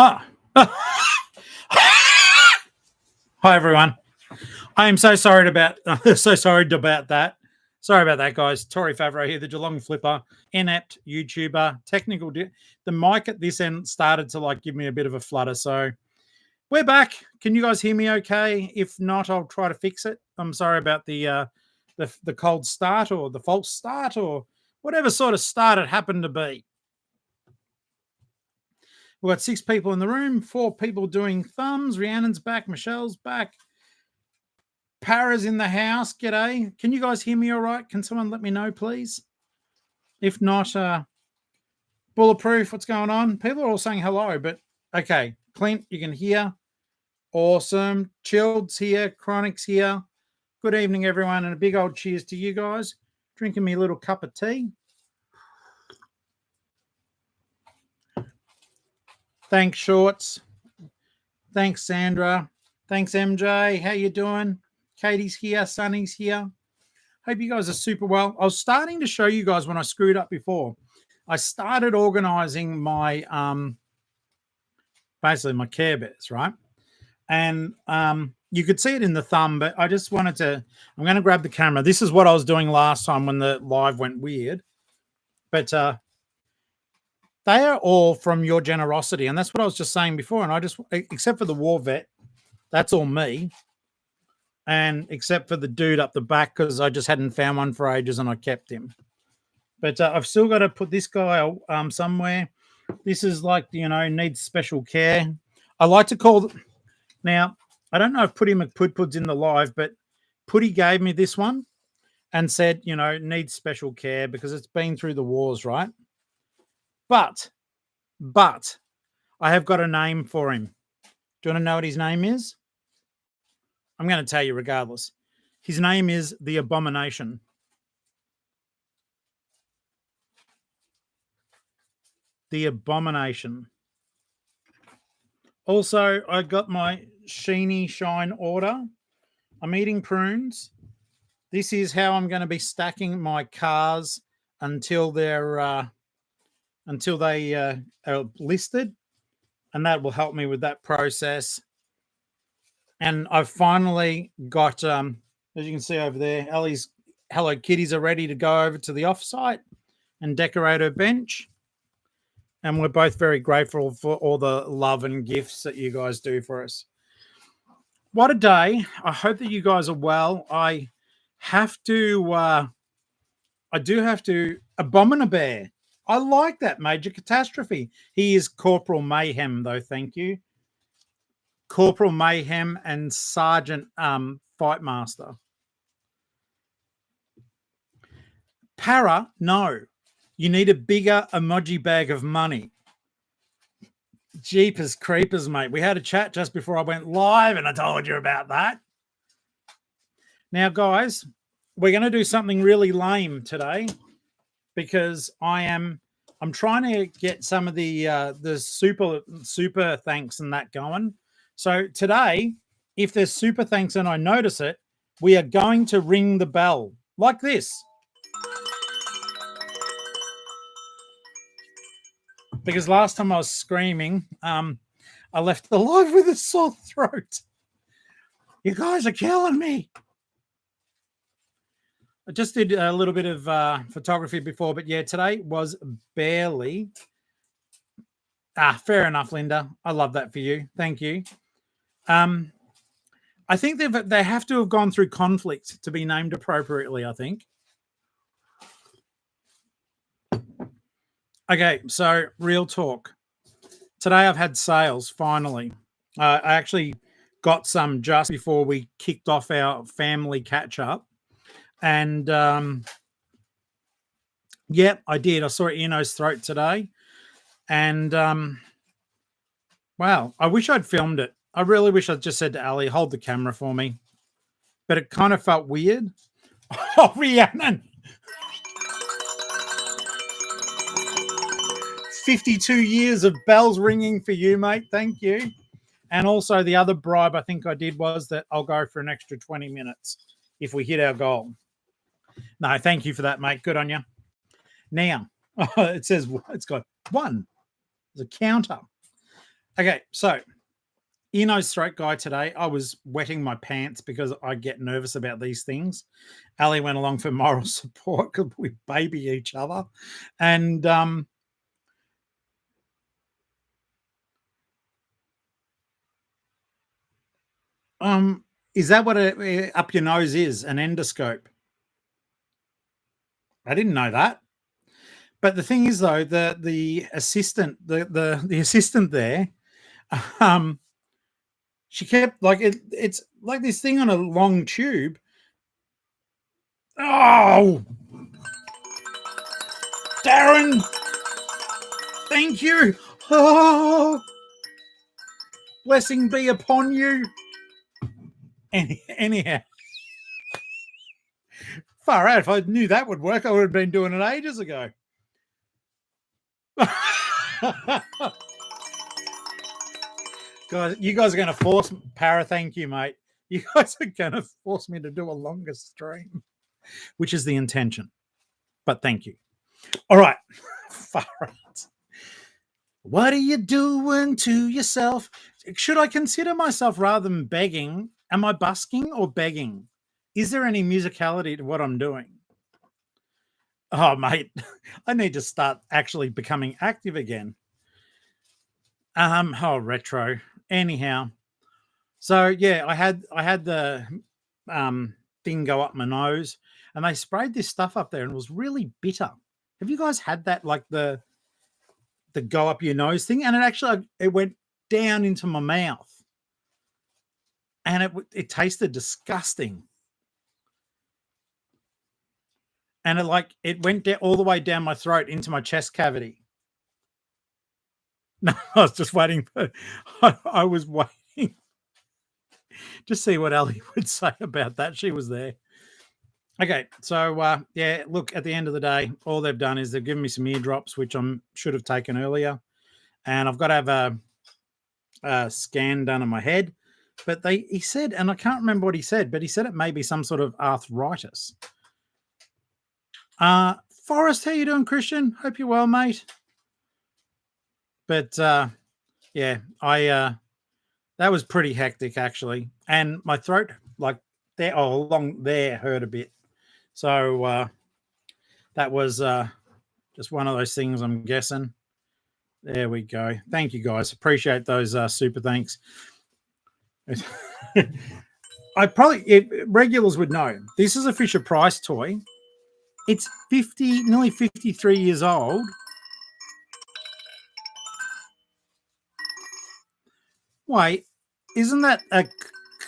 Oh. Hi, everyone. I am so sorry about that. Sorry about that, guys. Tori Favreau here, the Geelong-Flipper, inept YouTuber, technical. The mic at this end started to give me a bit of a flutter. So we're back. Can you guys hear me okay? If not, I'll try to fix it. I'm sorry about the cold start or the false start or whatever sort of start it happened to be. We've got 6 people in the room, 4 people doing thumbs. Rhiannon's back. Michelle's back. Para's in the house. G'day. Can you guys hear me all right? Can someone let me know, please? If not, Bulletproof, what's going on? People are all saying hello, but okay. Clint, you can hear. Awesome. Chilled's here. Chronic's here. Good evening, everyone, and a big old cheers to you guys. Drinking me a little cup of tea. Thanks, Shorts. Thanks, Sandra. Thanks, MJ. How you doing? Katie's here. Sunny's here. Hope you guys are super well. I was starting to show you guys when I screwed up before. I started organizing my basically my Care Bears, right? And you could see it in the thumb, but I just wanted to, I'm going to grab the camera. This is what I was doing last time when the live went weird. But they are all from your generosity. And that's what I was just saying before. And I just, except for the war vet, that's all me. And except for the dude up the back, because I just hadn't found one for ages and I kept him. But I've still got to put this guy somewhere. This is needs special care. I like to call, now, I don't know if Putty McPudpud's in the live, but Putty gave me this one and said, needs special care because it's been through the wars, right? But I have got a name for him. Do you want to know what his name is? I'm going to tell you regardless. His name is the Abomination. The Abomination. Also, I got my Sheeny Shine order. I'm eating prunes. This is how I'm going to be stacking my cars until they're are listed, and that will help me with that process. And I've finally got, as you can see over there, Ellie's Hello Kitties are ready to go over to the offsite and decorate her bench. And we're both very grateful for all the love and gifts that you guys do for us. What a day. I hope that you guys are well. I do have to Abomina-Bear. I like that. Major Catastrophe. He is Corporal Mayhem, though. Thank you. Corporal Mayhem and Sergeant Fightmaster. Para, no. You need a bigger emoji bag of money. Jeepers creepers, mate. We had a chat just before I went live, and I told you about that. Now, guys, we're going to do something really lame today because I'm trying to get some of the super thanks and that going. So today, if there's super thanks and I notice it, we are going to ring the bell like this. Because last time I was screaming, I left the live with a sore throat. You guys are killing me. I just did a little bit of photography before, but yeah, today was barely. Fair enough, Linda. I love that for you. Thank you. I think they have to have gone through conflict to be named appropriately, I think. Okay, so real talk. Today I've had sales, finally. I actually got some just before we kicked off our family catch-up. And, yeah, I did. I saw Eno's throat today. And, wow, I wish I'd filmed it. I really wish I'd just said to Ali, hold the camera for me. But it kind of felt weird. Oh, Rhiannon. 52 years of bells ringing for you, mate. Thank you. And also the other bribe I think I did was that I'll go for an extra 20 minutes if we hit our goal. No, thank you for that, mate. Good on you. Now, it says it's got 1. There's a counter. Okay, so ear, nose, throat guy today. I was wetting my pants because I get nervous about these things. Ali went along for moral support because we baby each other. And is that what up your nose is? An endoscope? I didn't know that. But the thing is, though, the assistant, the assistant there, um, she kept like it's like this thing on a long tube. Oh, Darren, thank you. Oh, blessing be upon you. Anyhow, far out. If I knew that would work, I would have been doing it ages ago. Guys, you guys are going to force Para. Thank you, mate. You guys are going to force me to do a longer stream, which is the intention. But thank you. All right, far out. What are you doing to yourself? Should I consider myself rather than begging? Am I busking or begging? Is there any musicality to what I'm doing? Oh, mate, I need to start actually becoming active again. Retro. Anyhow, so yeah, I had the thing go up my nose, and they sprayed this stuff up there, and it was really bitter. Have you guys had that, like the go up your nose thing? And it went down into my mouth, and it tasted disgusting. And it went all the way down my throat into my chest cavity. No, I was just waiting for. I was waiting to see what Ellie would say about that. She was there. Okay, so yeah, look, at the end of the day, all they've done is they've given me some eardrops, which I should have taken earlier, and I've got to have a scan done on my head. But he said, and I can't remember what he said, but he said it may be some sort of arthritis. Forrest, how you doing, Christian? Hope you're well, mate. But yeah, that was pretty hectic actually, and my throat, like there, along there, hurt a bit. So that was just one of those things, I'm guessing. There we go. Thank you, guys. Appreciate those super thanks. Regulars would know. This is a Fisher Price toy. It's nearly 53 years old. Wait, isn't that a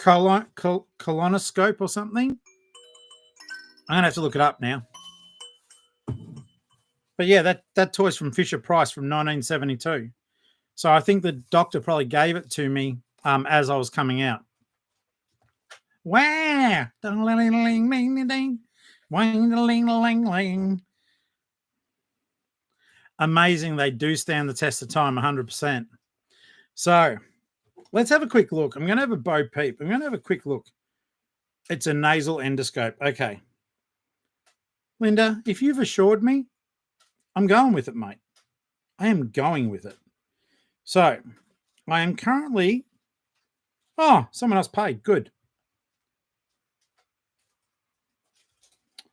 colonoscope or something? I'm gonna have to look it up now. But yeah, that toy's from Fisher Price from 1972. So I think the doctor probably gave it to me as I was coming out. Wow! Amazing. They do stand the test of time 100%. So let's have a quick look. I'm going to have a Bo Peep. I'm going to have a quick look. It's a nasal endoscope. Okay. Linda, if you've assured me, I'm going with it, mate. I am going with it. So I am currently... Oh, someone else paid. Good.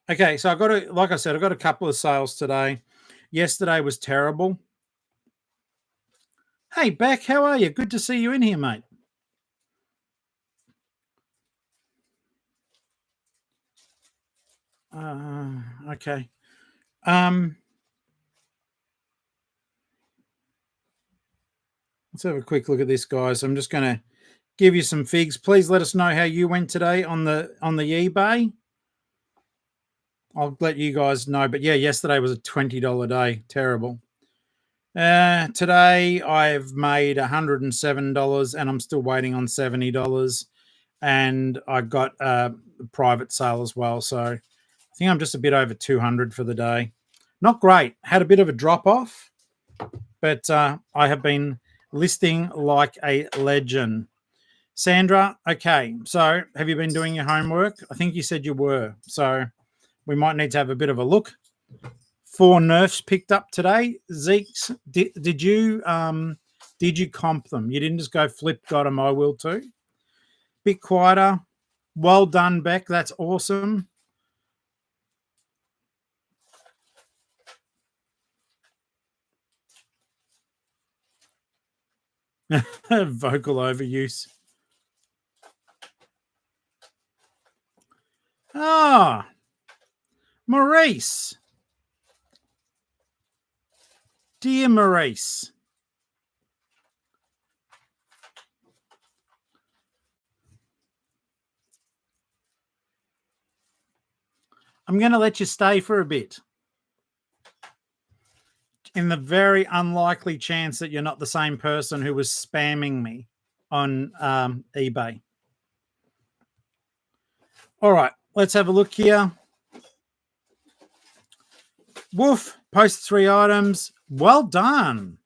Okay, so like I said, I got a couple of sales today. Yesterday was terrible. Hey, Beck, how are you? Good to see you in here, mate. Okay. Let's have a quick look at this, guys. I'm just going to give you some figs. Please let us know how you went today on the eBay. I'll let you guys know. But yeah, yesterday was a $20 day. Terrible. Today I've made $107 and I'm still waiting on $70. And I got a private sale as well. So I think I'm just a bit over 200 for the day. Not great. Had a bit of a drop off, but I have been listing like a legend. Sandra, okay. So have you been doing your homework? I think you said you were. So we might need to have a bit of a look. 4 nerfs picked up today. Zeke's, did you Did you comp them? You didn't just go flip, got them, I will too. Bit quieter. Well done, Beck. That's awesome. Vocal overuse. Ah, Maurice. Dear Maurice. I'm going to let you stay for a bit. In the very unlikely chance that you're not the same person who was spamming me on eBay. All right, let's have a look here. Woof, post 3 items. Well done.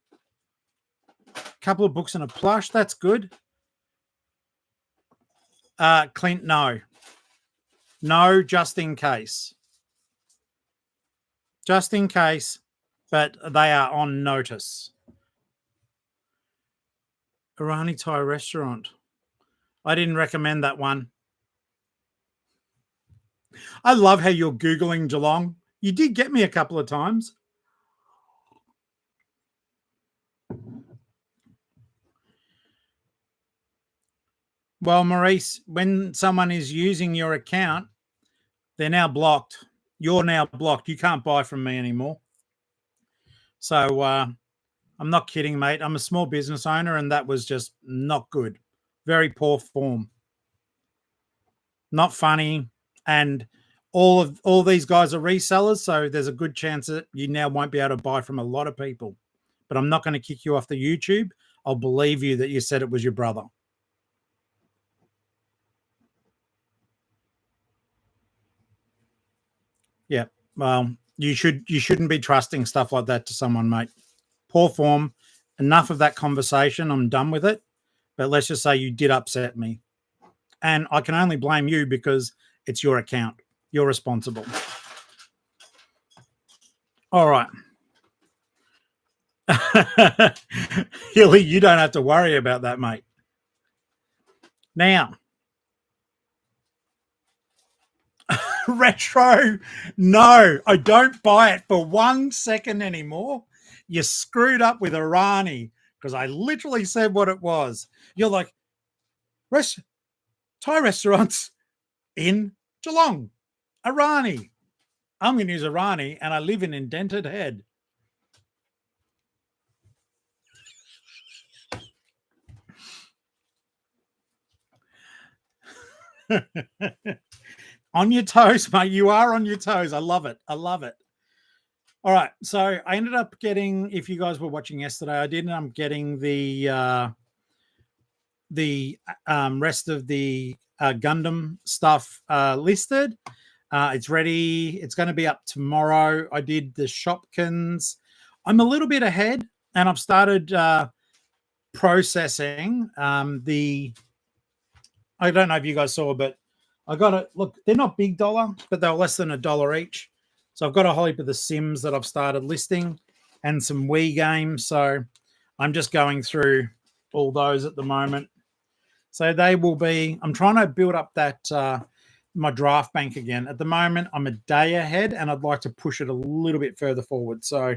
Couple of books and a plush. That's good. Clint, no. No, just in case. Just in case, but they are on notice. Irani Thai restaurant. I didn't recommend that one. I love how you're Googling Geelong. You did get me a couple of times. Well, Maurice, when someone is using your account, they're now blocked. You're now blocked. You can't buy from me anymore. So I'm not kidding, mate. I'm a small business owner, and that was just not good. Very poor form. Not funny. And all these guys are resellers, so there's a good chance that you now won't be able to buy from a lot of people. But I'm not going to kick you off the YouTube. I'll believe you that you said it was your brother. Yeah. Well, you shouldn't be trusting stuff like that to someone, mate. Poor form. Enough of that conversation. I'm done with it. But let's just say you did upset me. And I can only blame you because it's your account. You're responsible. All right. Hilly, you don't have to worry about that, mate. Now, retro, no, I don't buy it for 1 second anymore. You screwed up with Irani because I literally said what it was. You're like, Thai restaurants in Geelong, Irani. I'm going to use Irani, and I live in Indented Head. On your toes, mate. You are on your toes. I love it. I love it. All right. So I ended up getting, if you guys were watching yesterday, I did end up getting the rest of the Gundam stuff listed. It's ready. It's going to be up tomorrow. I did the Shopkins. I'm a little bit ahead, and I've started processing I don't know if you guys saw, but I got it. Look, they're not big dollar, but they're less than $1 each. So I've got a whole heap of the Sims that I've started listing and some Wii games. So I'm just going through all those at the moment. So they will be, I'm trying to build up that my draft bank again. At the moment, I'm a day ahead, and I'd like to push it a little bit further forward. So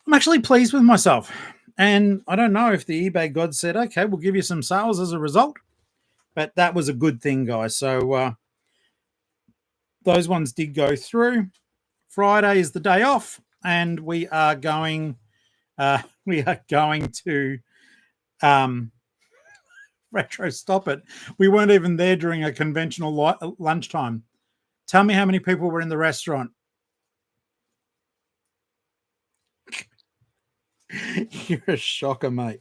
I'm actually pleased with myself. And I don't know if the eBay god said, okay, we'll give you some sales as a result. But that was a good thing, guys. So those ones did go through. Friday is the day off, and we are going to retro. Stop it. We weren't even there during a conventional lunchtime. Tell me how many people were in the restaurant. You're a shocker, mate.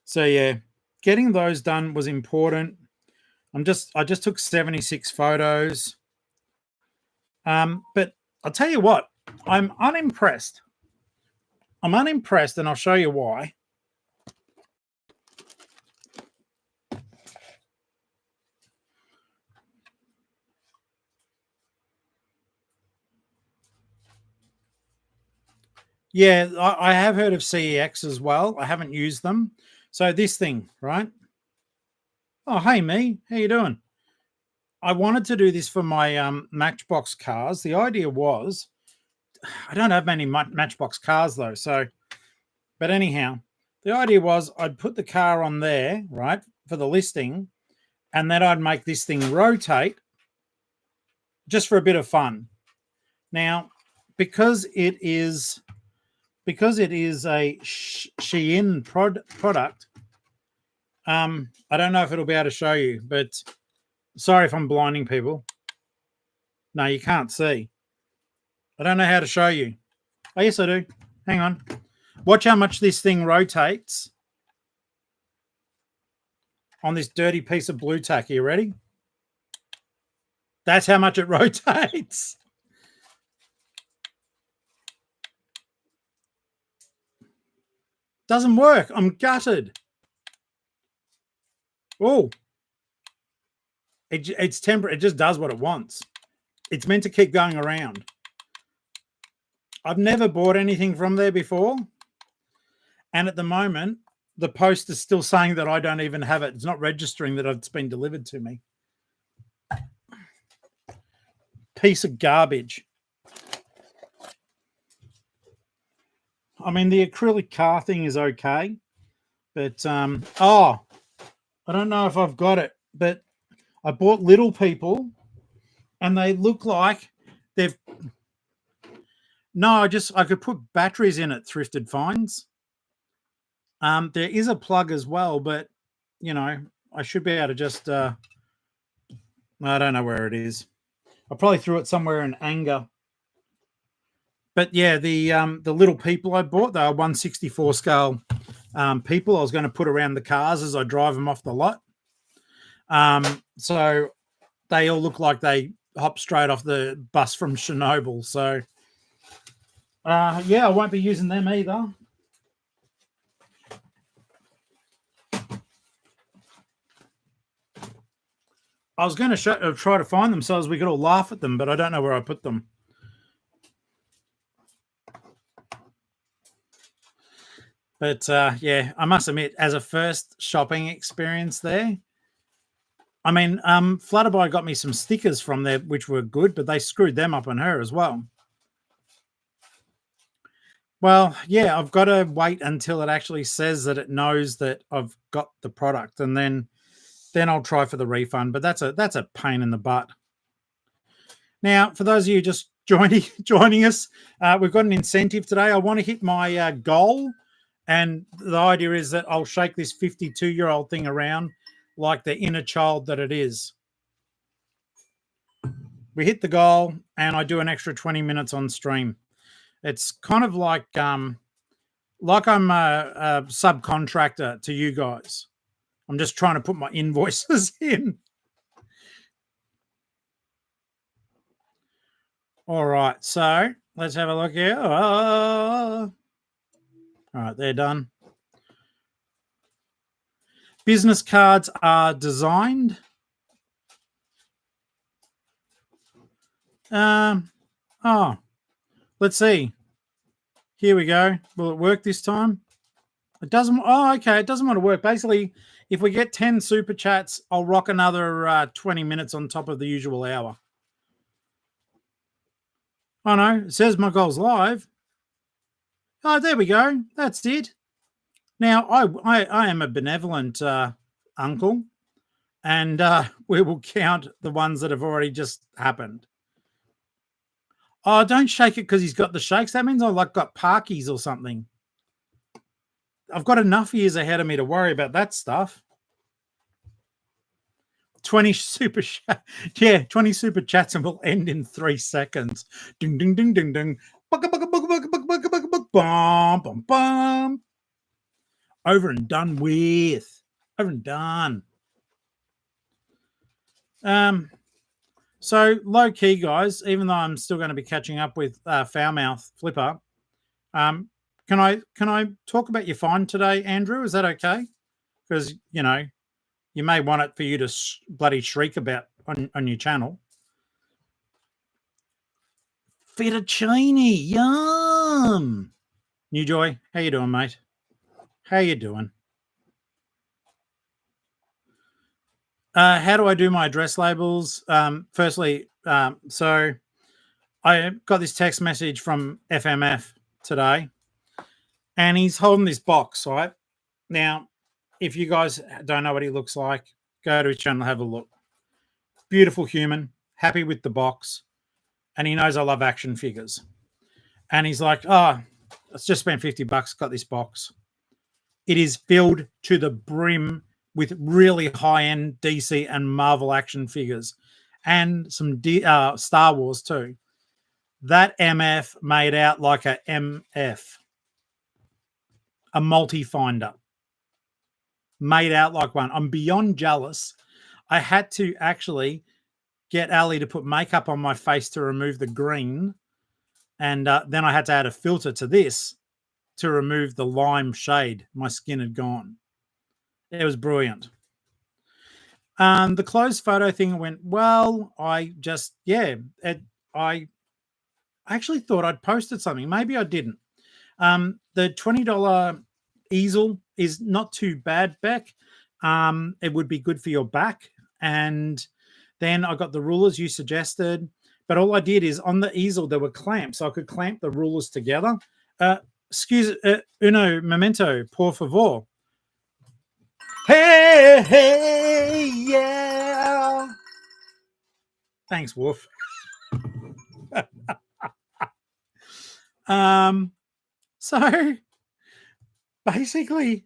So yeah, getting those done was important. I just took 76 photos. But I'll tell you what, I'm unimpressed. I'm unimpressed, and I'll show you why. Yeah, I have heard of CEX as well. I haven't used them. So this thing, right? Oh, hey, me. How you doing? I wanted to do this for my Matchbox cars. The idea was, I don't have many Matchbox cars though. So, but anyhow, the idea was I'd put the car on there, right, for the listing, and then I'd make this thing rotate just for a bit of fun. Now, because it is a Shein product, I don't know if it'll be able to show you, but sorry if I'm blinding people. No, you can't see. I don't know how to show you. Oh, yes, I do. Hang on. Watch how much this thing rotates on this dirty piece of blue tack. Are you ready? That's how much it rotates. Doesn't work. I'm gutted. Oh, it's temporary. It just does what it wants. It's meant to keep going around. I've never bought anything from there before. And at the moment, the post is still saying that I don't even have it. It's not registering that it's been delivered to me. Piece of garbage. I mean, the acrylic car thing is okay. But, I don't know if I've got it. But I bought Little People, and they look like they've... No, I could put batteries in at Thrifted Finds. There is a plug as well, but, you know, I should be able to just... I don't know where it is. I probably threw it somewhere in anger. But yeah, the Little People I bought, they were 1/64 scale people I was going to put around the cars as I drive them off the lot. So they all look like they hop straight off the bus from Chernobyl. So yeah, I won't be using them either. I was going to try to find them so as we could all laugh at them, but I don't know where I put them. But yeah, I must admit, as a first shopping experience there, I mean, Flutterby got me some stickers from there, which were good, but they screwed them up on her as well. Well, yeah, I've got to wait until it actually says that it knows that I've got the product, and then I'll try for the refund. But that's a pain in the butt. Now, for those of you just joining us, we've got an incentive today. I want to hit my goal, and the idea is that I'll shake this 52-year-old thing around like the inner child that it is. We hit the goal, and I do an extra 20 minutes on stream. It's kind of like I'm a subcontractor to you guys. I'm just trying to put my invoices in. All right, so let's have a look here. All right, they're done. Business cards are designed. Let's see. Here we go. Will it work this time? It doesn't. Oh, okay. It doesn't want to work. Basically, if we get 10 super chats, I'll rock another 20 minutes on top of the usual hour. Oh, no. It says my goal's live. Oh, there we go. That's it. Now, I am a benevolent uncle, and we will count the ones that have already just happened. Oh, don't shake it because he's got the shakes. That means I got parkies or something. I've got enough years ahead of me to worry about that stuff. 20 super yeah, 20 super chats and we'll end in 3 seconds. Ding ding ding ding ding. Bum, bum. Over and done with. Over and done. So low key, guys, even though I'm still going to be catching up with Foulmouth Flipper, can I talk about your find today, Andrew? Is that okay? Because, you know, you may want it for you to bloody shriek about on your channel. Fettuccine, yum. New Joy, how you doing, mate? How you doing? How do I do my address labels? Firstly, so I got this text message from FMF today, and he's holding this box, right? Now, if you guys don't know what he looks like, go to his channel, have a look. Beautiful human, happy with the box, and he knows I love action figures. And he's like, oh, let's just spend $50, got this box. It is filled to the brim with really high-end DC and Marvel action figures and some Star Wars too. That MF made out like a MF, a multi-finder. Made out like one. I'm beyond jealous. I had to actually get Ali to put makeup on my face to remove the green. And then I had to add a filter to this to remove the lime shade my skin had gone. It was brilliant. The closed photo thing went well. I actually thought I'd posted something. Maybe I didn't. The $20 easel is not too bad, Beck. It would be good for your back. And then I got the rulers you suggested. But all I did is on the easel, there were clamps. So I could clamp the rulers together. Uno momento, por favor. Hey, yeah. Thanks, Wolf. So basically,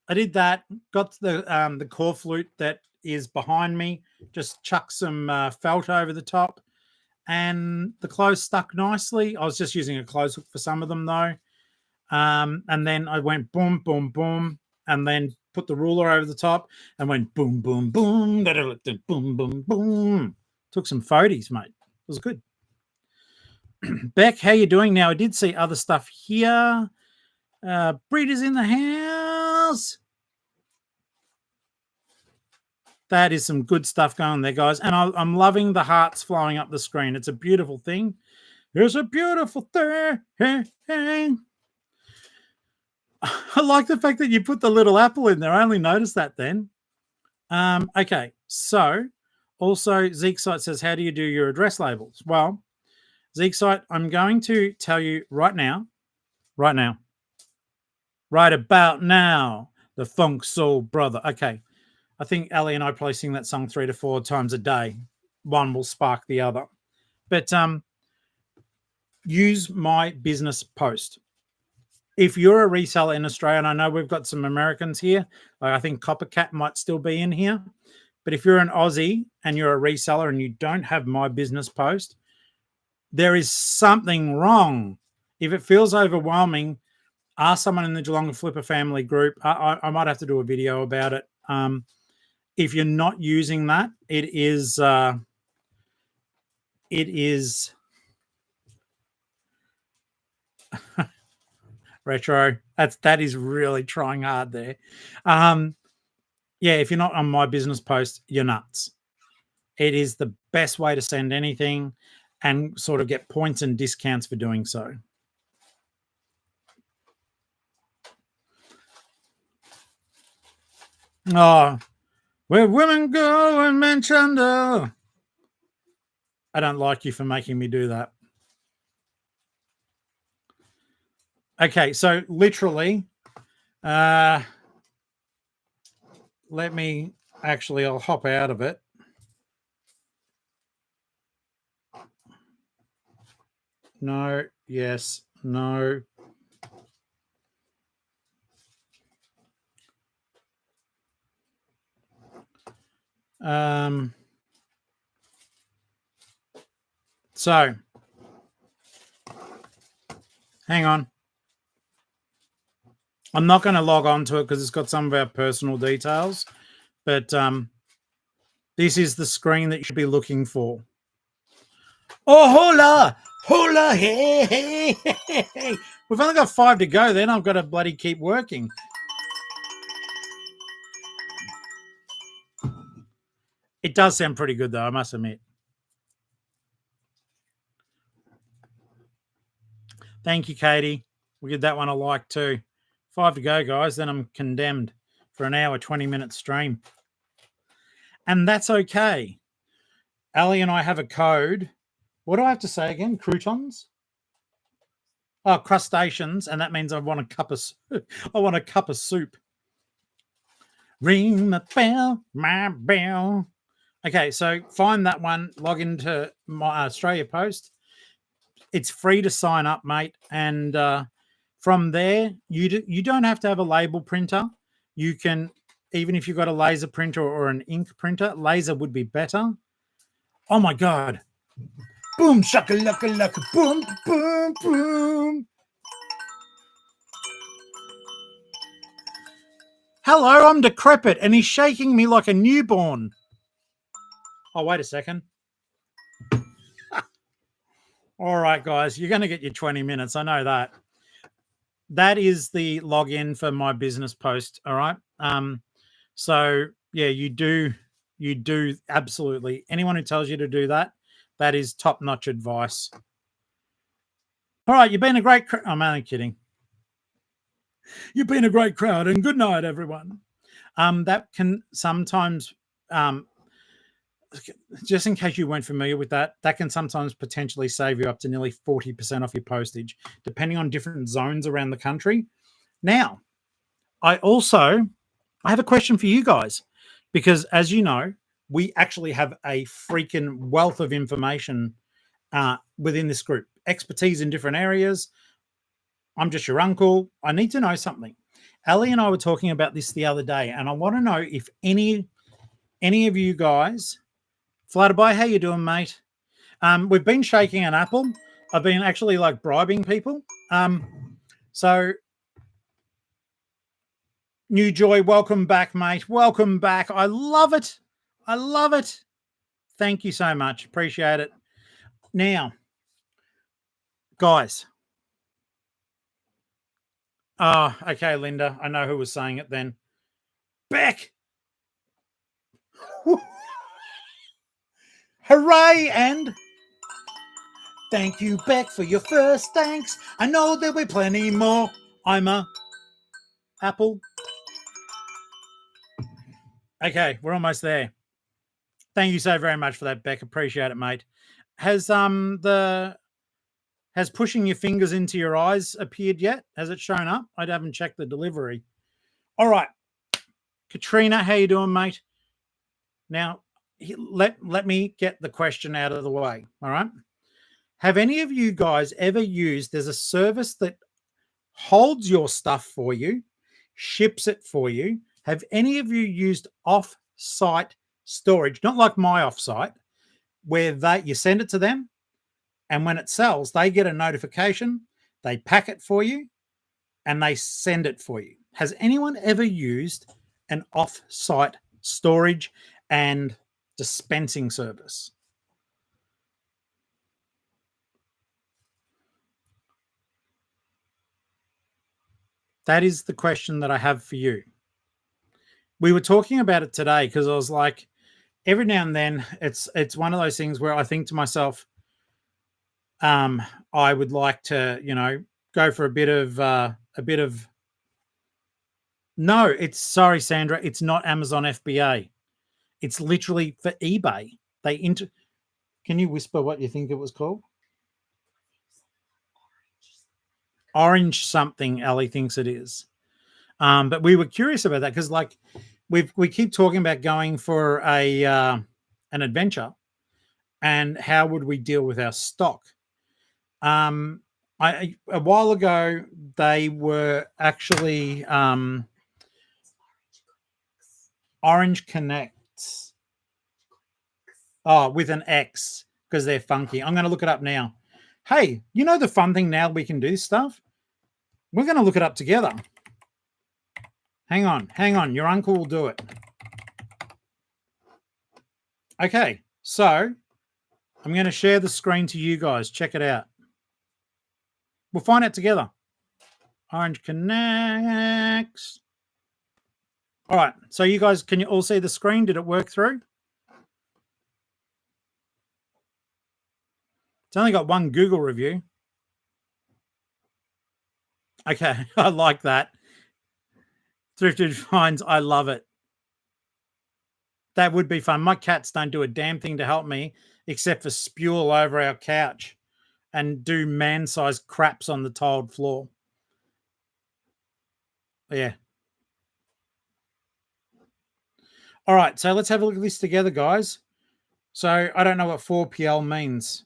I did that. Got the core flute that is behind me. Just chuck some felt over the top, and the clothes stuck nicely. I was just using a clothes hook for some of them though. And then I went boom, boom, boom, and then put the ruler over the top and went boom, boom, boom, boom, boom, boom. Took some photos, mate. It was good. Beck, how you doing now? I did see other stuff here. Breeder's in the house. That is some good stuff going on there, guys. And I'm loving the hearts flowing up the screen. It's a beautiful thing. It's a beautiful thing. I like the fact that you put the little apple in there. I only noticed that then. Okay, so also Zekeksite says, how do you do your address labels? Well, Zekeksite, I'm going to tell you right about now, the Funk Soul Brother. Okay, I think Ali and I probably sing that song 3 to 4 times a day. One will spark the other. But use my business post. If you're a reseller in Australia, and I know we've got some Americans here, like I think Coppercat might still be in here, but if you're an Aussie and you're a reseller and you don't have my business post, there is something wrong. If it feels overwhelming, ask someone in the Geelong-Flipper family group. I might have to do a video about it. If you're not using that, it is retro. That is really trying hard there. Yeah, if you're not on my business post, you're nuts. It is the best way to send anything and sort of get points and discounts for doing so. Oh, where women go and men chunder. I don't like you for making me do that. Okay, so literally, let me actually, I'll hop out of it. No, yes, no. So, hang on. I'm not going to log on to it because it's got some of our personal details, but this is the screen that you should be looking for. Oh, hola, hey. We've only got 5 to go, then I've got to bloody keep working. It does sound pretty good, though, I must admit. Thank you, Katie. We'll give that one a like too. 5 to go, guys. Then I'm condemned for an hour, 20-minute stream. And that's okay. Ali and I have a code. What do I have to say again? Croutons? Oh, crustaceans. And that means I want a cup of soup. I want a cup of soup. Ring the bell, my bell. Okay, so find that one. Log into my Australia Post. It's free to sign up, mate. And from there, you don't have to have a label printer. You can, even if you've got a laser printer or an ink printer, laser would be better. Oh my God. Boom, shakalaka, boom, boom, boom. Hello, I'm decrepit, and he's shaking me like a newborn. Oh, wait a second. All right, guys, you're going to get your 20 minutes. I know that. That is the login for my business post. All right. So yeah, you do absolutely. Anyone who tells you to do that, that is top-notch advice. All right, you've been a great I'm only kidding. You've been a great crowd, and good night, everyone. That can sometimes, just in case you weren't familiar with that, that can sometimes potentially save you up to nearly 40% off your postage, depending on different zones around the country. Now, I have a question for you guys, because as you know, we actually have a freaking wealth of information within this group, expertise in different areas. I'm just your uncle. I need to know something. Ali and I were talking about this the other day, and I want to know if any of you guys, Flutterby, how you doing, mate? We've been shaking an apple. I've been actually like bribing people. So New Joy, welcome back, mate. Welcome back. I love it. I love it. Thank you so much. Appreciate it. Now, guys. Oh, okay, Linda. I know who was saying it then. Beck. Hooray, and thank you, Beck, for your first thanks. I know there'll be plenty more. I'm a apple. Okay, we're almost there. Thank you so very much for that, Beck. Appreciate it, mate. Has pushing your fingers into your eyes appeared yet? Has it shown up? I haven't checked the delivery. All right. Katrina, how you doing, mate? Now, let me get the question out of the way. All right. Have any of you guys ever used, there's a service that holds your stuff for you, ships it for you. Have any of you used off-site storage? Not like my Offsite, where you send it to them, and when it sells, they get a notification, they pack it for you, and they send it for you. Has anyone ever used an off-site storage and dispensing service? That is the question that I have for you. We were talking about it today because I was like, every now and then it's one of those things where I think to myself, I would like to, go for a bit of. No, sorry, Sandra, it's not Amazon FBA. It's literally for eBay. Can you whisper what you think it was called? Orange something, Ellie thinks it is. But we were curious about that because, like, we keep talking about going for an adventure, and how would we deal with our stock? A while ago they were actually Orange Connects. Oh, with an X because they're funky. I'm going to look it up now. Hey, you know the fun thing now we can do stuff? We're going to look it up together. Hang on. Your uncle will do it. Okay, so I'm going to share the screen to you guys. Check it out. We'll find out together. Orange Connects. All right, so you guys, can you all see the screen? Did it work through? It's only got one Google review. Okay, I like that. Thrifted finds, I love it. That would be fun. My cats don't do a damn thing to help me except for spew all over our couch and do man-sized craps on the tiled floor. Yeah. All right, so let's have a look at this together, guys. So I don't know what 4PL means.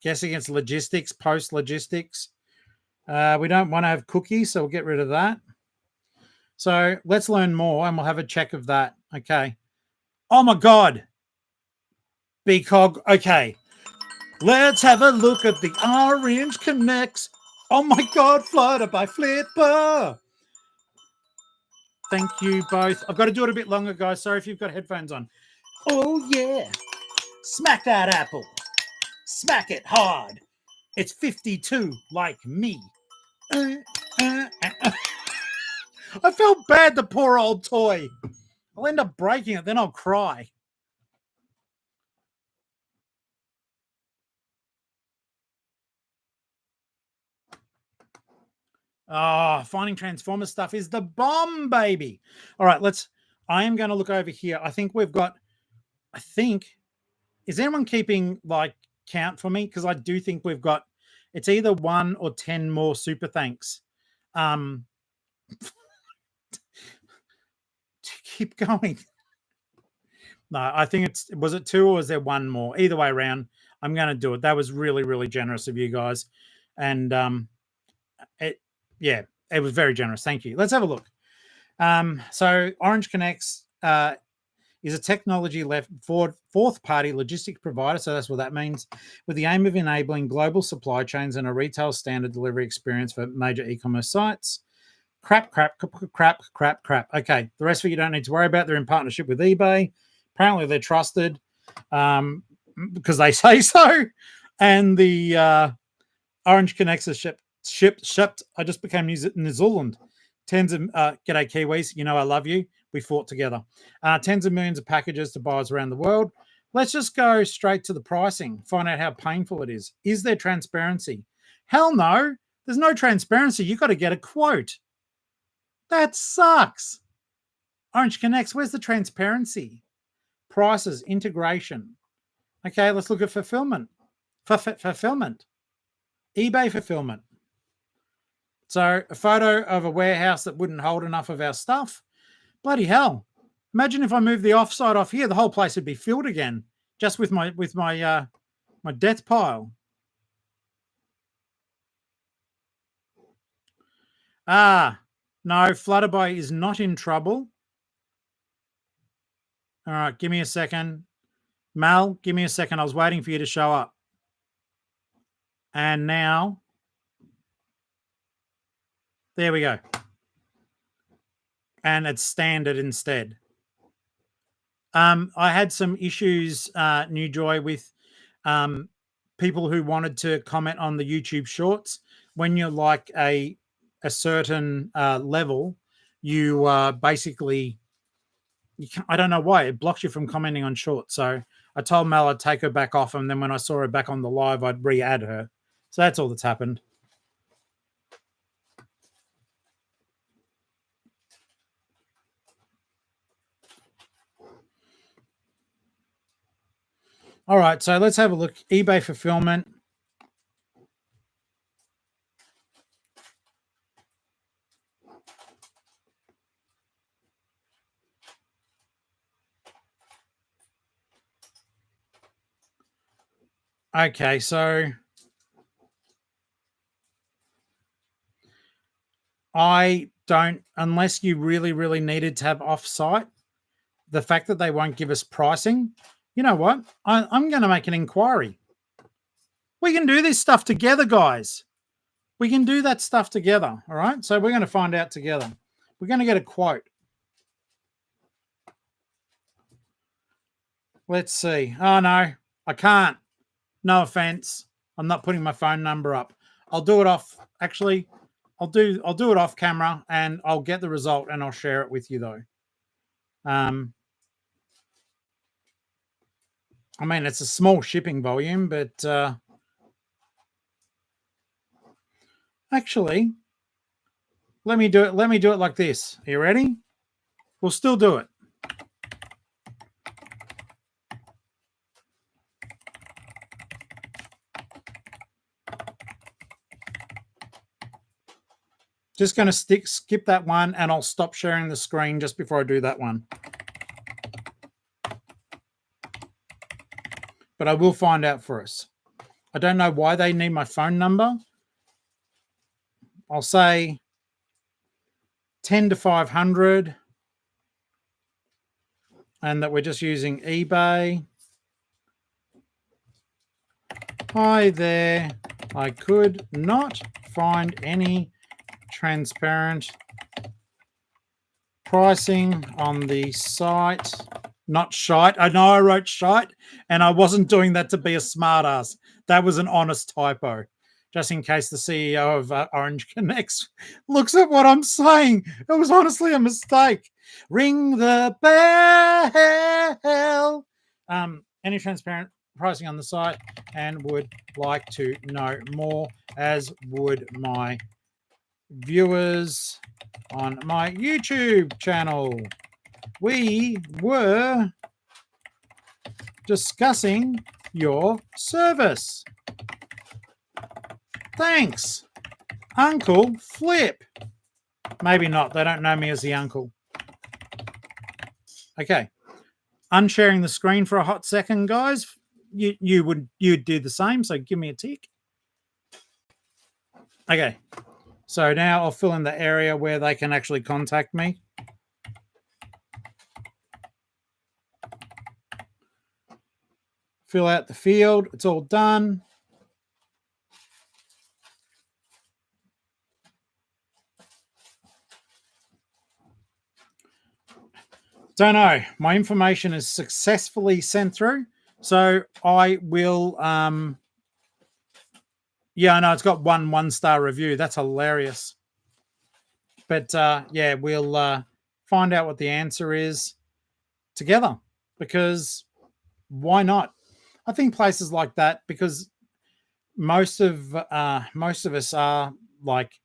Guessing it's logistics, post logistics. We don't want to have cookies, so we'll get rid of that. So let's learn more and we'll have a check of that. Okay. Oh my God. BCOG. Okay. Let's have a look at the Orange Connects. Oh my God. Flutter by Flipper. Thank you both. I've got to do it a bit longer, guys. Sorry if you've got headphones on. Oh, yeah. Smack that apple. Smack it hard. It's 52 like me. I felt bad, the poor old toy. I'll end up breaking it, then I'll cry. Oh, finding Transformer stuff is the bomb, baby. All right, I am going to look over here. I think, is anyone keeping like count for me? Because I do think it's either 1 or 10 more super thanks. To keep going. No, I think was it 2 or was there 1 more? Either way around, I'm going to do it. That was really, really generous of you guys. And it was very generous. Thank you. Let's have a look. So Orange Connects is a technology-led fourth-party logistics provider, so that's what that means, with the aim of enabling global supply chains and a retail standard delivery experience for major e-commerce sites. Crap. Okay, the rest of you don't need to worry about. They're in partnership with eBay. Apparently, they're trusted because they say so. And the Orange Connects are shipped. I just became New Zealand. Tens of g'day Kiwis. You know I love you. We fought together. Tens of millions of packages to buyers around the world. Let's just go straight to the pricing. Find out how painful it is. Is there transparency? Hell no. There's no transparency. You've got to get a quote. That sucks. Orange Connects, where's the transparency? Prices, integration. Okay, let's look at fulfillment. Fulfillment. eBay fulfillment. So a photo of a warehouse that wouldn't hold enough of our stuff. Bloody hell. Imagine if I moved the offsite off here, the whole place would be filled again, just with my death pile. No, Flutterby is not in trouble. All right, give me a second. Mal, give me a second. I was waiting for you to show up. And now, there we go. And it's standard instead. I had some issues, New Joy, with people who wanted to comment on the YouTube shorts. When you're like a certain level, you basically, I don't know why, it blocks you from commenting on shorts. So I told Mel I'd take her back off, and then when I saw her back on the live, I'd re-add her. So that's all that's happened. All right, so let's have a look. eBay fulfillment. Okay, so I don't, unless you really, really needed to have offsite, the fact that they won't give us pricing, you know what? I'm going to make an inquiry. We can do this stuff together, guys. We can do that stuff together. All right. So we're going to find out together. We're going to get a quote. Let's see. Oh, no, I can't. No offense. I'm not putting my phone number up. I'll do it off. Actually, I'll do it off camera, and I'll get the result and I'll share it with you though. I mean, it's a small shipping volume, but actually, Let me do it. Let me do it like this. Are you ready? We'll still do it. Just going to skip that one, and I'll stop sharing the screen just before I do that one. But I will find out for us. I don't know why they need my phone number. I'll say 10 to 500, and that we're just using eBay. Hi there. I could not find any transparent pricing on the site. Not shite. I know I wrote shite, and I wasn't doing that to be a smartass. That was an honest typo. Just in case the CEO of Orange Connects looks at what I'm saying. It was honestly a mistake. Ring the bell. Any transparent pricing on the site, and would like to know more, as would my viewers on my YouTube channel. We were discussing your service. Thanks, Uncle Flip. Maybe not. They don't know me as the uncle. Okay. Unsharing the screen for a hot second, guys. You'd do the same, so give me a tick. Okay. So now I'll fill in the area where they can actually contact me. Fill out the field. It's all done. Don't know. My information is successfully sent through. So I will, yeah, I know it's got one-star review. That's hilarious. But yeah, we'll find out what the answer is together, because why not? I think places like that, because most of us are like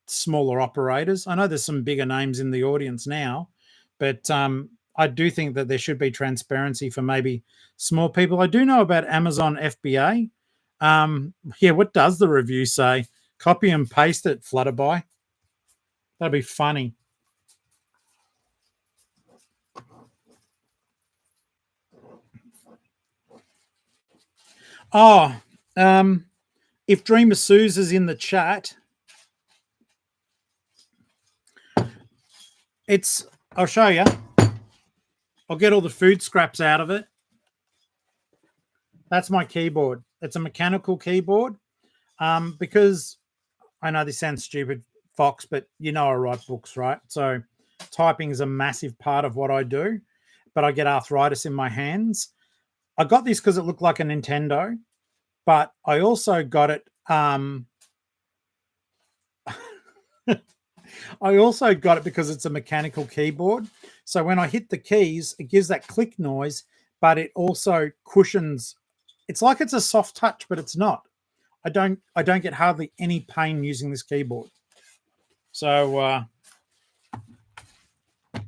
smaller operators. I know there's some bigger names in the audience now, but I do think that there should be transparency for maybe small people. I do know about Amazon FBA. Yeah, what does the review say? Copy and paste it, Flutterby. That'd be funny. Oh, if Dreamer Suze is in the chat, I'll show you. I'll get all the food scraps out of it. That's my keyboard. It's a mechanical keyboard, because I know this sounds stupid, Fox, but you know I write books, right? So typing is a massive part of what I do, but I get arthritis in my hands. I got this because it looked like a Nintendo, but I also got it. I also got it because it's a mechanical keyboard. So when I hit the keys, it gives that click noise, but it also cushions. It's like it's a soft touch, but it's not. I don't get hardly any pain using this keyboard. So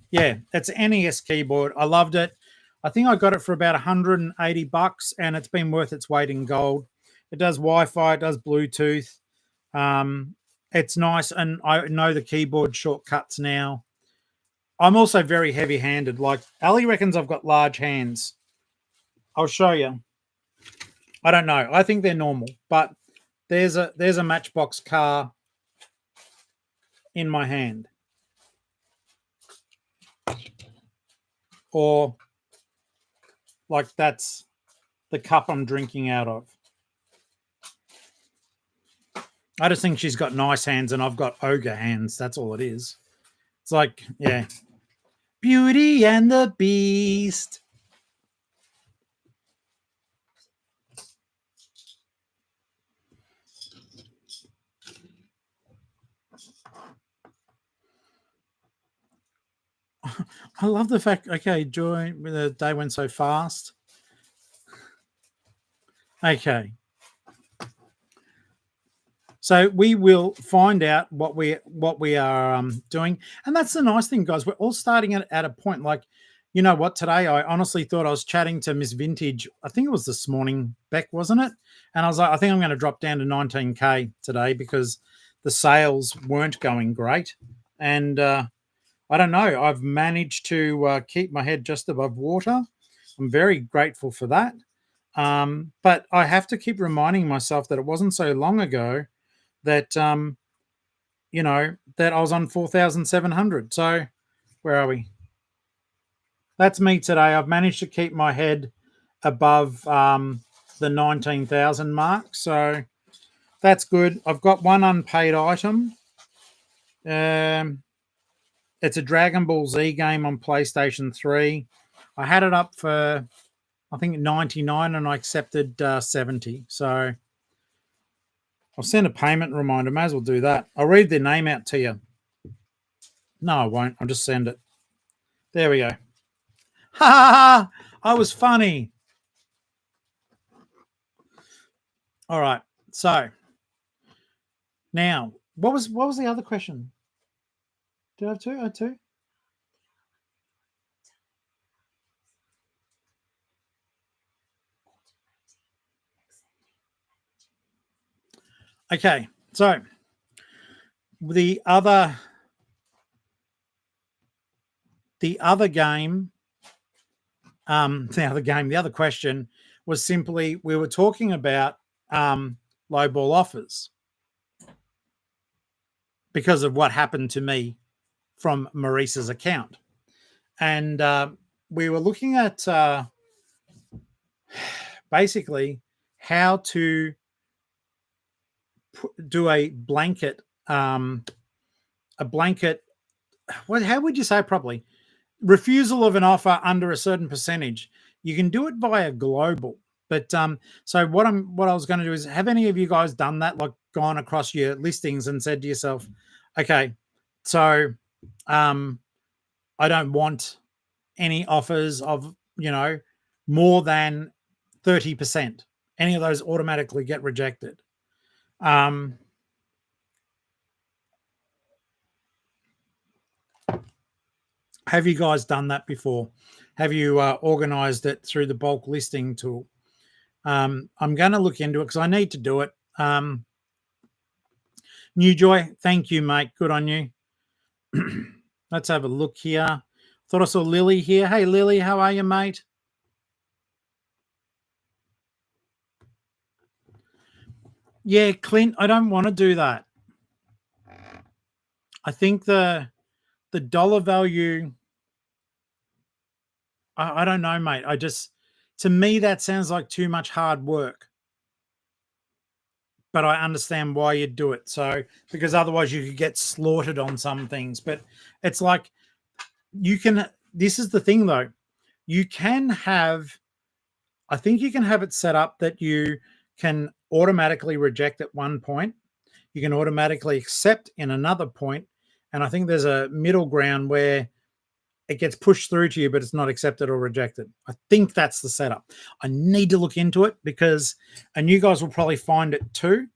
yeah, it's an NES keyboard. I loved it. I think I got it for about $180, and it's been worth its weight in gold. It does Wi-Fi, it does Bluetooth. It's nice, and I know the keyboard shortcuts now. I'm also very heavy-handed. Like Ali reckons I've got large hands. I'll show you. I don't know. I think they're normal, but there's a Matchbox car in my hand. Or like that's the cup I'm drinking out of. I just think she's got nice hands and I've got ogre hands. That's all it is. It's like, yeah. Beauty and the Beast. I love the fact, okay, Joy, the day went so fast. Okay. So we will find out what we are doing, and that's the nice thing, guys. We're all starting at a point. Like, you know what? Today, I honestly thought I was chatting to Miss Vintage. I think it was this morning, Beck, wasn't it? And I was like, I think I'm going to drop down to 19K today because the sales weren't going great, and I don't know. I've managed to keep my head just above water. I'm very grateful for that. But I have to keep reminding myself that it wasn't so long ago that that I was on 4,700. So where are we? That's me today. I've managed to keep my head above the 19,000 mark. So that's good. I've got one unpaid item. It's a Dragon Ball Z game on PlayStation 3. I had it up for, I think, 99 and I accepted 70. So I'll send a payment reminder. May as well do that. I'll read their name out to you. No, I won't. I'll just send it. There we go. Ha ha ha! I was funny. All right. So now, what was the other question? Did I have two? I had two. Okay. So the other game, the other question was simply we were talking about low ball offers because of what happened to me from Maurice's account. And we were looking at basically how to do a blanket, how would you say it properly? Refusal of an offer under a certain percentage. You can do it via global. But so what I was going to do is, have any of you guys done that, like gone across your listings and said to yourself, okay, so I don't want any offers of, more than 30%. Any of those automatically get rejected. Have you guys done that before? Have you organized it through the bulk listing tool? I'm going to look into it because I need to do it. New Joy, thank you, mate. Good on you. Let's have a look here. Thought I saw Lily here. Hey, Lily, how are you, mate? Yeah, Clint, I don't want to do that. I think the dollar value, I don't know, mate. To me, that sounds like too much hard work. But I understand why you'd do it. So, because otherwise you could get slaughtered on some things. But it's like this is the thing though. I think you can have it set up that you can automatically reject at one point. You can automatically accept in another point. And I think there's a middle ground where it gets pushed through to you, but it's not accepted or rejected. I think that's the setup. I need to look into it and you guys will probably find it too.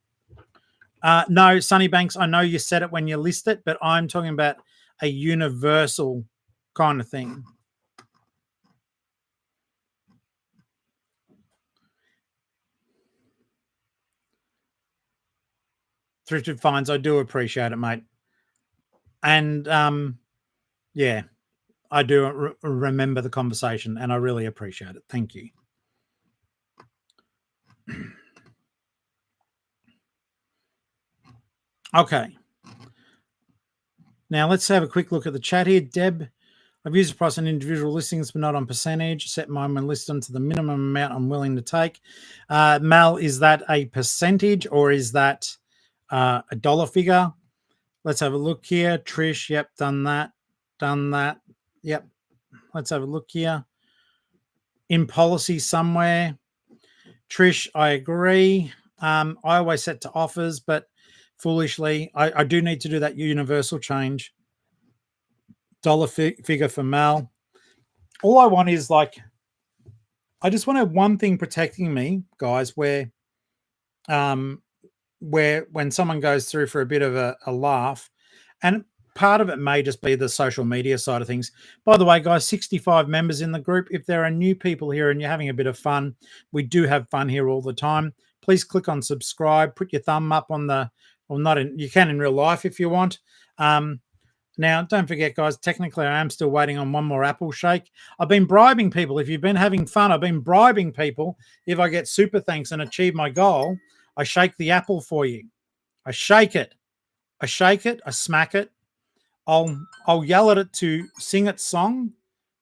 No, Sunny Banks, I know you said it when you list it, but I'm talking about a universal kind of thing. Thrifted Finds, I do appreciate it, mate. And yeah, I do remember the conversation and I really appreciate it. Thank you. Okay. Now let's have a quick look at the chat here. Deb, I've used the price on individual listings, but not on percentage. Set mine when listed to the minimum amount I'm willing to take. Mal, is that a percentage or is that a dollar figure? Let's have a look here. Trish, yep, done that. Yep. Let's have a look here. In policy somewhere. Trish, I agree. I always set to offers, but foolishly, I do need to do that universal change. Dollar figure for Mal. All I want is I just want to have one thing protecting me, guys, where where when someone goes through for a bit of a laugh, and part of it may just be the social media side of things. By the way, guys, 65 members in the group. If there are new people here and you're having a bit of fun, we do have fun here all the time. Please click on subscribe, put your thumb up on the, or not in, you can in real life if you want. Now, don't forget, guys, technically I am still waiting on one more apple shake. I've been bribing people. If you've been having fun, I've been bribing people. If I get super thanks and achieve my goal, I shake the apple for you. I shake it. I shake it. I smack it. I'll yell at it to sing its song.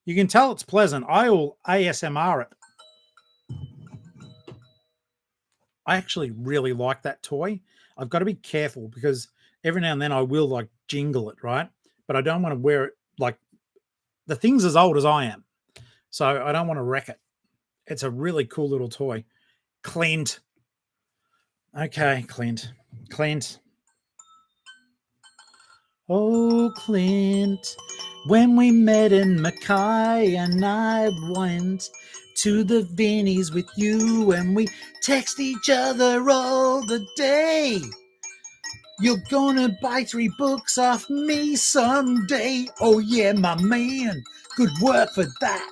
You can tell it's pleasant. I will ASMR it. I actually really like that toy. I've got to be careful because every now and then I will like jingle it, right? But I don't want to wear it like the thing's as old as I am. So I don't want to wreck it. It's a really cool little toy. Clint. Okay, Clint. Clint. Oh, Clint. When we met in Mackay and I went to the Vinnies with you and we text each other all the day. You're gonna buy 3 books off me someday. Oh yeah, my man. Good work for that.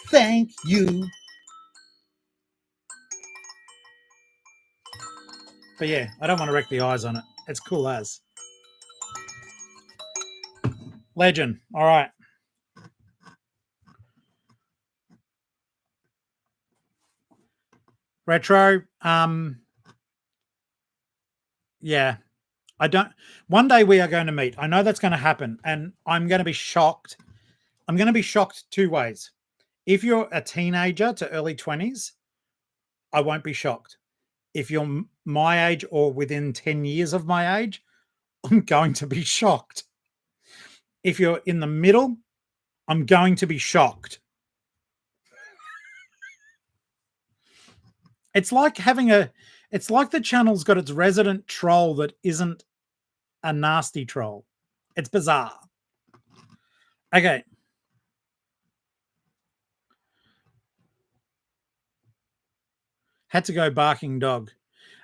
Thank you. But yeah, I don't want to wreck the eyes on it. It's cool as. Legend. All right. Retro. Yeah. I don't. One day we are going to meet. I know that's going to happen, and I'm going to be shocked. I'm going to be shocked 2 ways. If you're a teenager to early 20s, I won't be shocked. If you're my age or within 10 years of my age, I'm going to be shocked. If you're in the middle, I'm going to be shocked. It's like it's like the channel's got its resident troll that isn't a nasty troll. It's bizarre. Okay. Had to go barking dog.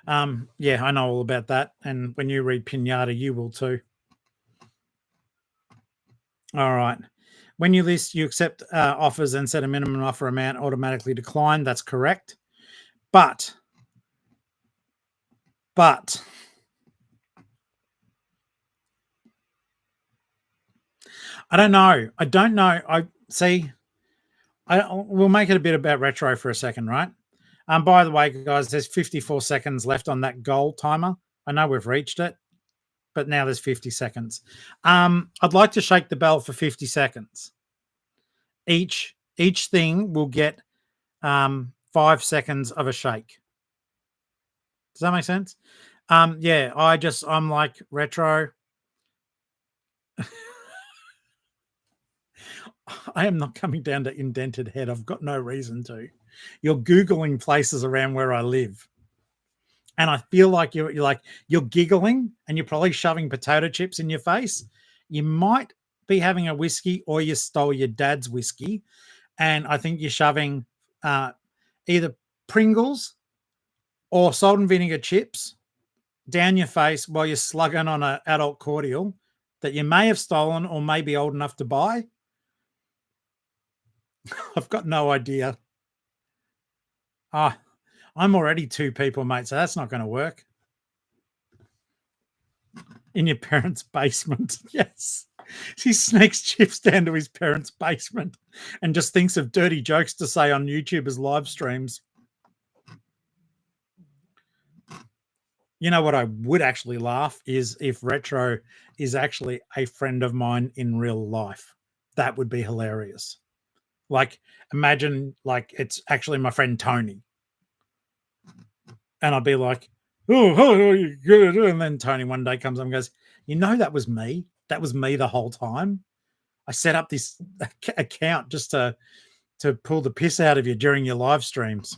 Yeah, I know all about that. And when you read Pinata, you will too. All right. When you list, you accept offers and set a minimum offer amount automatically decline. That's correct. But I don't know. I don't know. I see. We'll make it a bit about retro for a second, right? By the way, guys, there's 54 seconds left on that goal timer. I know we've reached it, but now there's 50 seconds. I'd like to shake the bell for 50 seconds. Each thing will get 5 seconds of a shake. Does that make sense? Yeah, I'm like retro. I am not coming down to indented head. I've got no reason to. You're Googling places around where I live. And I feel like you're giggling and you're probably shoving potato chips in your face. You might be having a whiskey or you stole your dad's whiskey. And I think you're shoving either Pringles or salt and vinegar chips down your face while you're slugging on an adult cordial that you may have stolen or may be old enough to buy. I've got no idea. I'm already 2 people, mate, so that's not going to work. In your parents' basement. Yes. He sneaks chips down to his parents' basement and just thinks of dirty jokes to say on YouTubers' live streams. You know what I would actually laugh is if Retro is actually a friend of mine in real life. That would be hilarious. Like, imagine like it's actually my friend Tony. And I'd be like, oh, you good. And then Tony one day comes up and goes, you know, that was me. That was me the whole time. I set up this account just to pull the piss out of you during your live streams.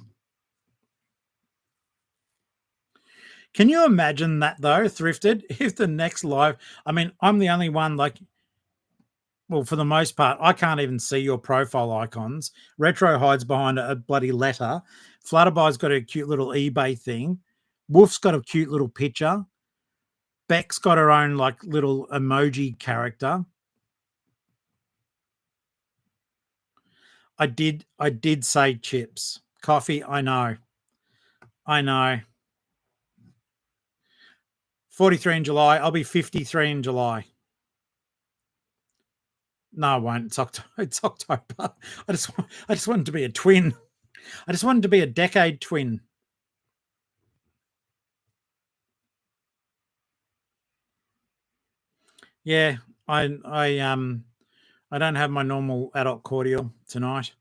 Can you imagine that though, Thrifted? If the next live, I mean, I'm the only one like, well, for the most part, I can't even see your profile icons. Retro hides behind a bloody letter. Flutterbye's got a cute little eBay thing. Wolf's got a cute little picture. Beck's got her own like little emoji character. I did say chips. Coffee, I know. 43 in July. I'll be 53 in July. No, I won't. It's October. I just wanted to be a twin. I just wanted to be a decade twin. Yeah, I don't have my normal adult cordial tonight.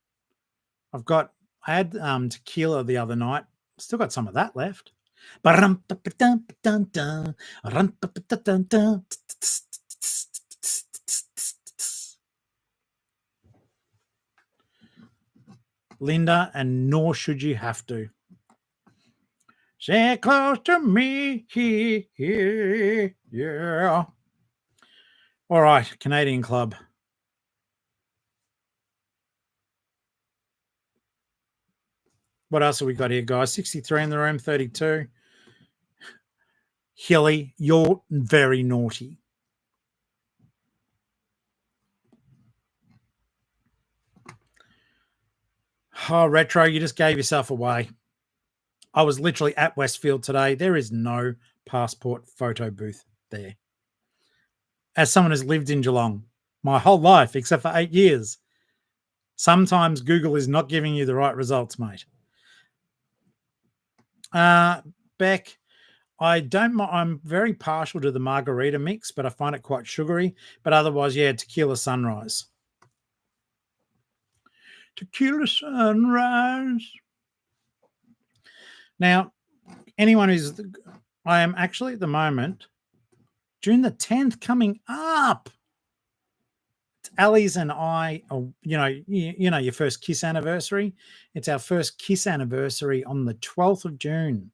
I had tequila the other night. Still got some of that left. Linda, and nor should you have to. Stay close to me, yeah. All right, Canadian Club. What else have we got here, guys? 63 in the room, 32. Hilly, you're very naughty. Oh, Retro, you just gave yourself away. I was literally at Westfield today. There is no passport photo booth there. As someone who's lived in Geelong my whole life, except for 8 years, sometimes Google is not giving you the right results, mate. Beck, I'm very partial to the margarita mix, but I find it quite sugary. But otherwise, yeah, tequila sunrise. Tequila sunrise. Now, I am actually at the moment, June the 10th coming up. It's Ali's and I, your first kiss anniversary. It's our first kiss anniversary on the 12th of June.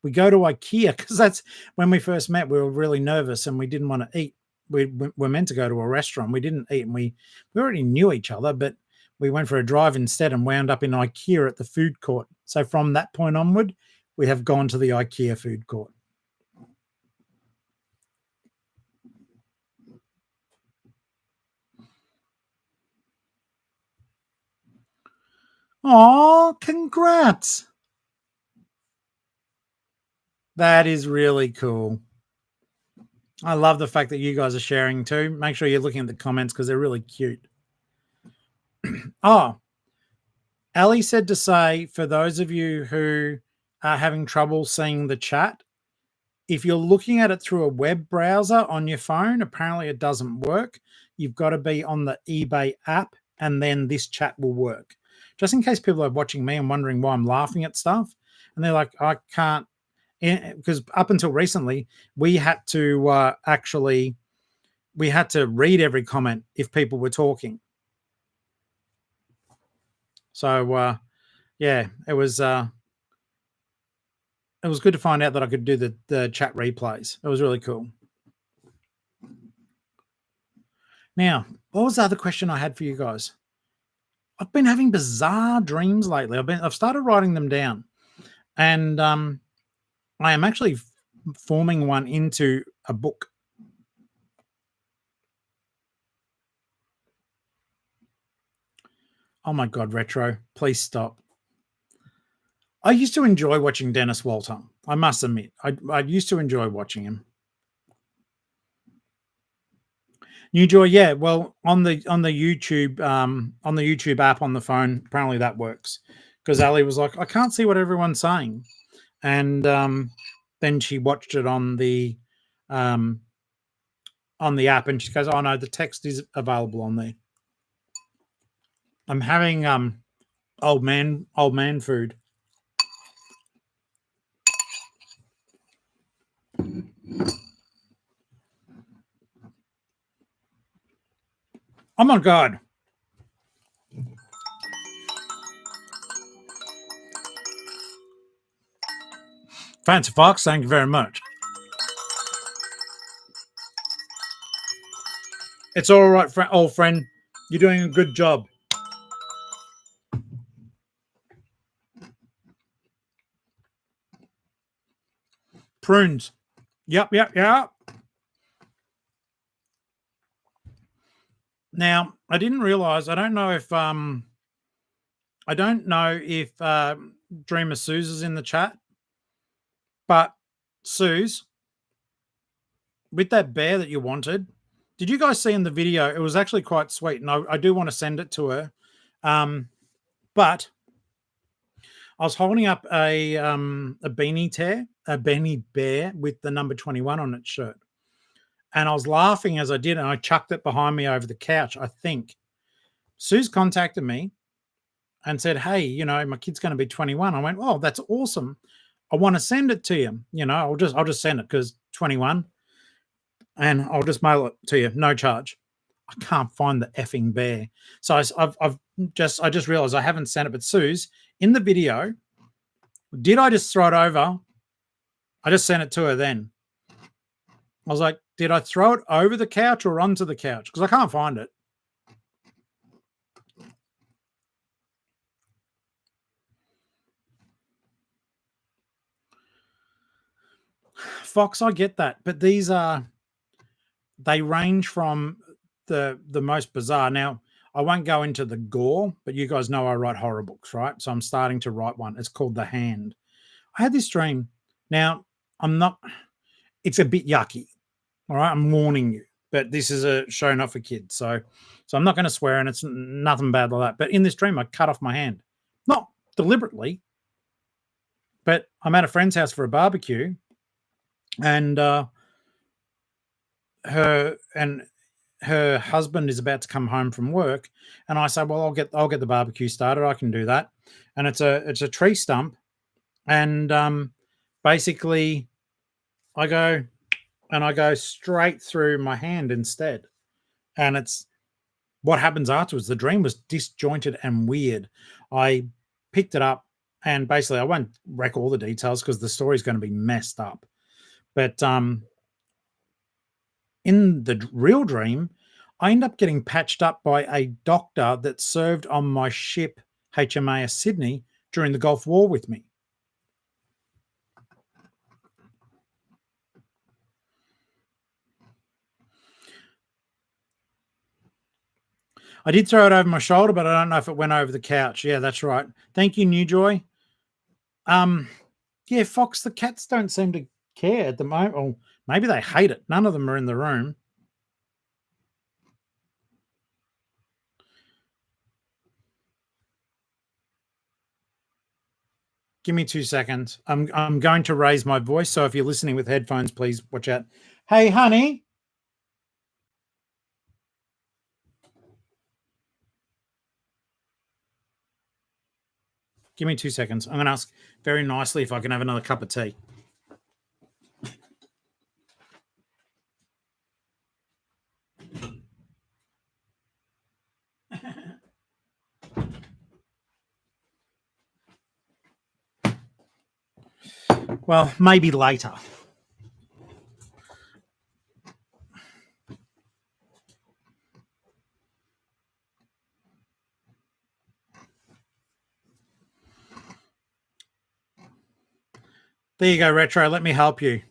We go to IKEA because that's when we first met. We were really nervous and we didn't want to eat. We were meant to go to a restaurant. We didn't eat, and we already knew each other, but we went for a drive instead and wound up in IKEA at the food court. So from that point onward, we have gone to the IKEA food court. Oh, congrats. That is really cool. I love the fact that you guys are sharing too. Make sure you're looking at the comments because they're really cute. Oh, Ali said to say, for those of you who are having trouble seeing the chat, if you're looking at it through a web browser on your phone, apparently it doesn't work. You've got to be on the eBay app and then this chat will work. Just in case people are watching me and wondering why I'm laughing at stuff. And they're like, I can't, because up until recently, we had to read every comment if people were talking. So, yeah, it was good to find out that I could do the chat replays. It was really cool. Now, what was the other question I had for you guys? I've been having bizarre dreams lately. I've started writing them down, and I am actually forming one into a book. Oh my God, Retro, please stop. I used to enjoy watching Dennis Walter. I must admit, I used to enjoy watching him. New Joy, yeah. Well, on the YouTube app on the phone, apparently that works. Because Ali was like, I can't see what everyone's saying, and then she watched it on the app, and she goes, "Oh no, the text is available on there." I'm having old man food. Oh my God. Fancy Fox, thank you very much. It's all right, old friend. You're doing a good job. Prunes. Yep. Now, I didn't realize, I don't know if Dreamer Suze is in the chat, but Suze, with that bear that you wanted, did you guys see in the video? It was actually quite sweet, and I do want to send it to her. But I was holding up a beanie bear with the number 21 on its shirt. And I was laughing as I did, and I chucked it behind me over the couch, I think. Suze contacted me and said, hey, you know, my kid's going to be 21. I went, oh, that's awesome. I want to send it to you. You know, I'll just send it because 21, and I'll just mail it to you, no charge. I can't find the effing bear. So I just realized I haven't sent it. But Suze, in the video, did I just throw it over? I just sent it to her then. I was like, did I throw it over the couch or onto the couch? Because I can't find it. Fox, I get that. But these they range from the most bizarre. Now, I won't go into the gore, but you guys know I write horror books, right? So I'm starting to write one. It's called The Hand. I had this dream. Now, it's a bit yucky. All right, I'm warning you. But this is a show not for kids. So I'm not going to swear, and it's nothing bad like that. But in this dream, I cut off my hand. Not deliberately, but I'm at a friend's house for a barbecue, and her husband is about to come home from work, and I say, well, I'll get the barbecue started. I can do that. And it's a tree stump, and basically I go straight through my hand instead. And it's what happens afterwards. The dream was disjointed and weird. I picked it up, and basically I won't wreck all the details because the story is going to be messed up. But in the real dream, I end up getting patched up by a doctor that served on my ship HMAS Sydney during the Gulf War with me. I did throw it over my shoulder, but I don't know if it went over the couch. Yeah, that's right. Thank you, New Joy. Yeah, Fox, the cats don't seem to care at the moment. Or maybe they hate it. None of them are in the room. Give me 2 seconds. I'm going to raise my voice. So if you're listening with headphones, please watch out. Hey, honey. Give me 2 seconds. I'm going to ask very nicely if I can have another cup of tea. Well, maybe later. There you go, Retro. Let me help you.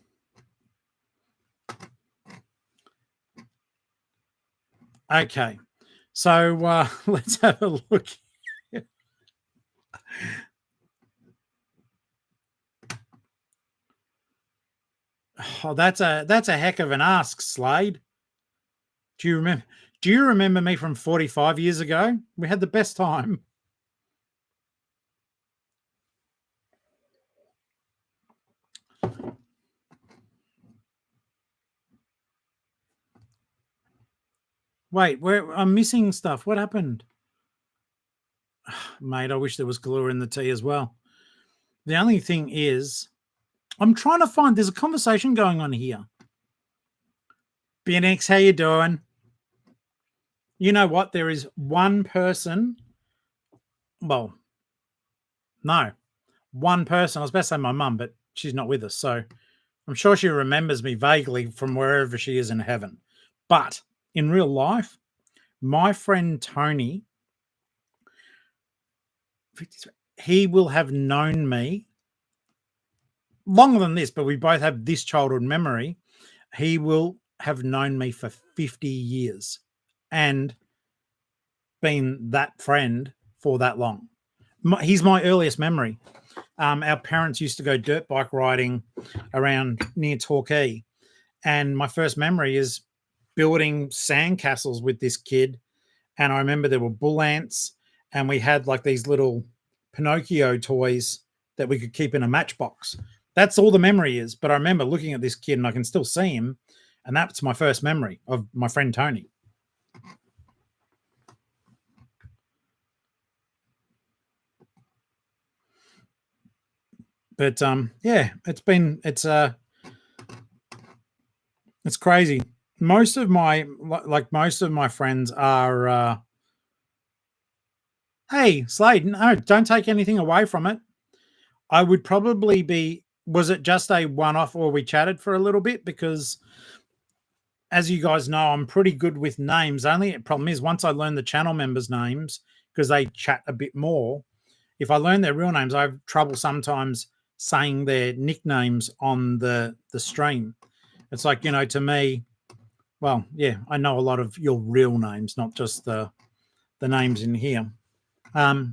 Okay. So let's have a look. Oh, that's a heck of an ask, Slade. Do you remember me from 45 years ago? We had the best time. Wait, I'm missing stuff. What happened? Mate, I wish there was glue in the tea as well. The only thing is, I'm trying to find, there's a conversation going on here. BNX, how you doing? You know what? There is one person. Well, no, one person. I was about to say my mum, but she's not with us. So I'm sure she remembers me vaguely from wherever she is in heaven. But in real life, my friend Tony, he will have known me longer than this, but we both have this childhood memory. He will have known me for 50 years and been that friend for that long. He's my earliest memory. Our parents used to go dirt bike riding around near Torquay, and my first memory is building sandcastles with this kid. And I remember there were bull ants, and we had like these little Pinocchio toys that we could keep in a matchbox. That's all the memory is. But I remember looking at this kid, and I can still see him, and that's my first memory of my friend Tony. But yeah, it's crazy. Most of my friends are hey, Slade, no, don't take anything away from it. I would probably be, was it just a one-off or we chatted for a little bit? Because as you guys know, I'm pretty good with names. Only problem is once I learn the channel members' names, because they chat a bit more, if I learn their real names, I have trouble sometimes saying their nicknames on the stream. It's like, to me, well, yeah, I know a lot of your real names, not just the names in here. Now,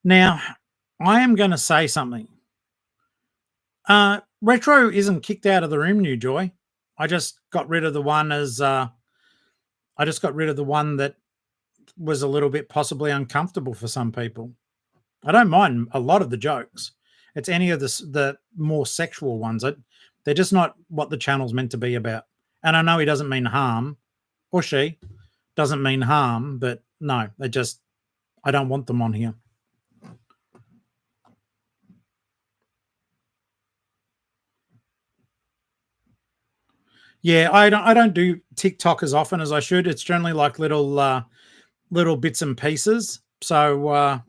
I am going to say something. Retro isn't kicked out of the room, New Joy. I just got rid of the one that was a little bit possibly uncomfortable for some people. I don't mind a lot of the jokes. It's any of the more sexual ones. They're just not what the channel's meant to be about. And I know he doesn't mean harm, or she doesn't mean harm, but no, I don't want them on here. Yeah, I don't do TikTok as often as I should. It's generally like little bits and pieces. So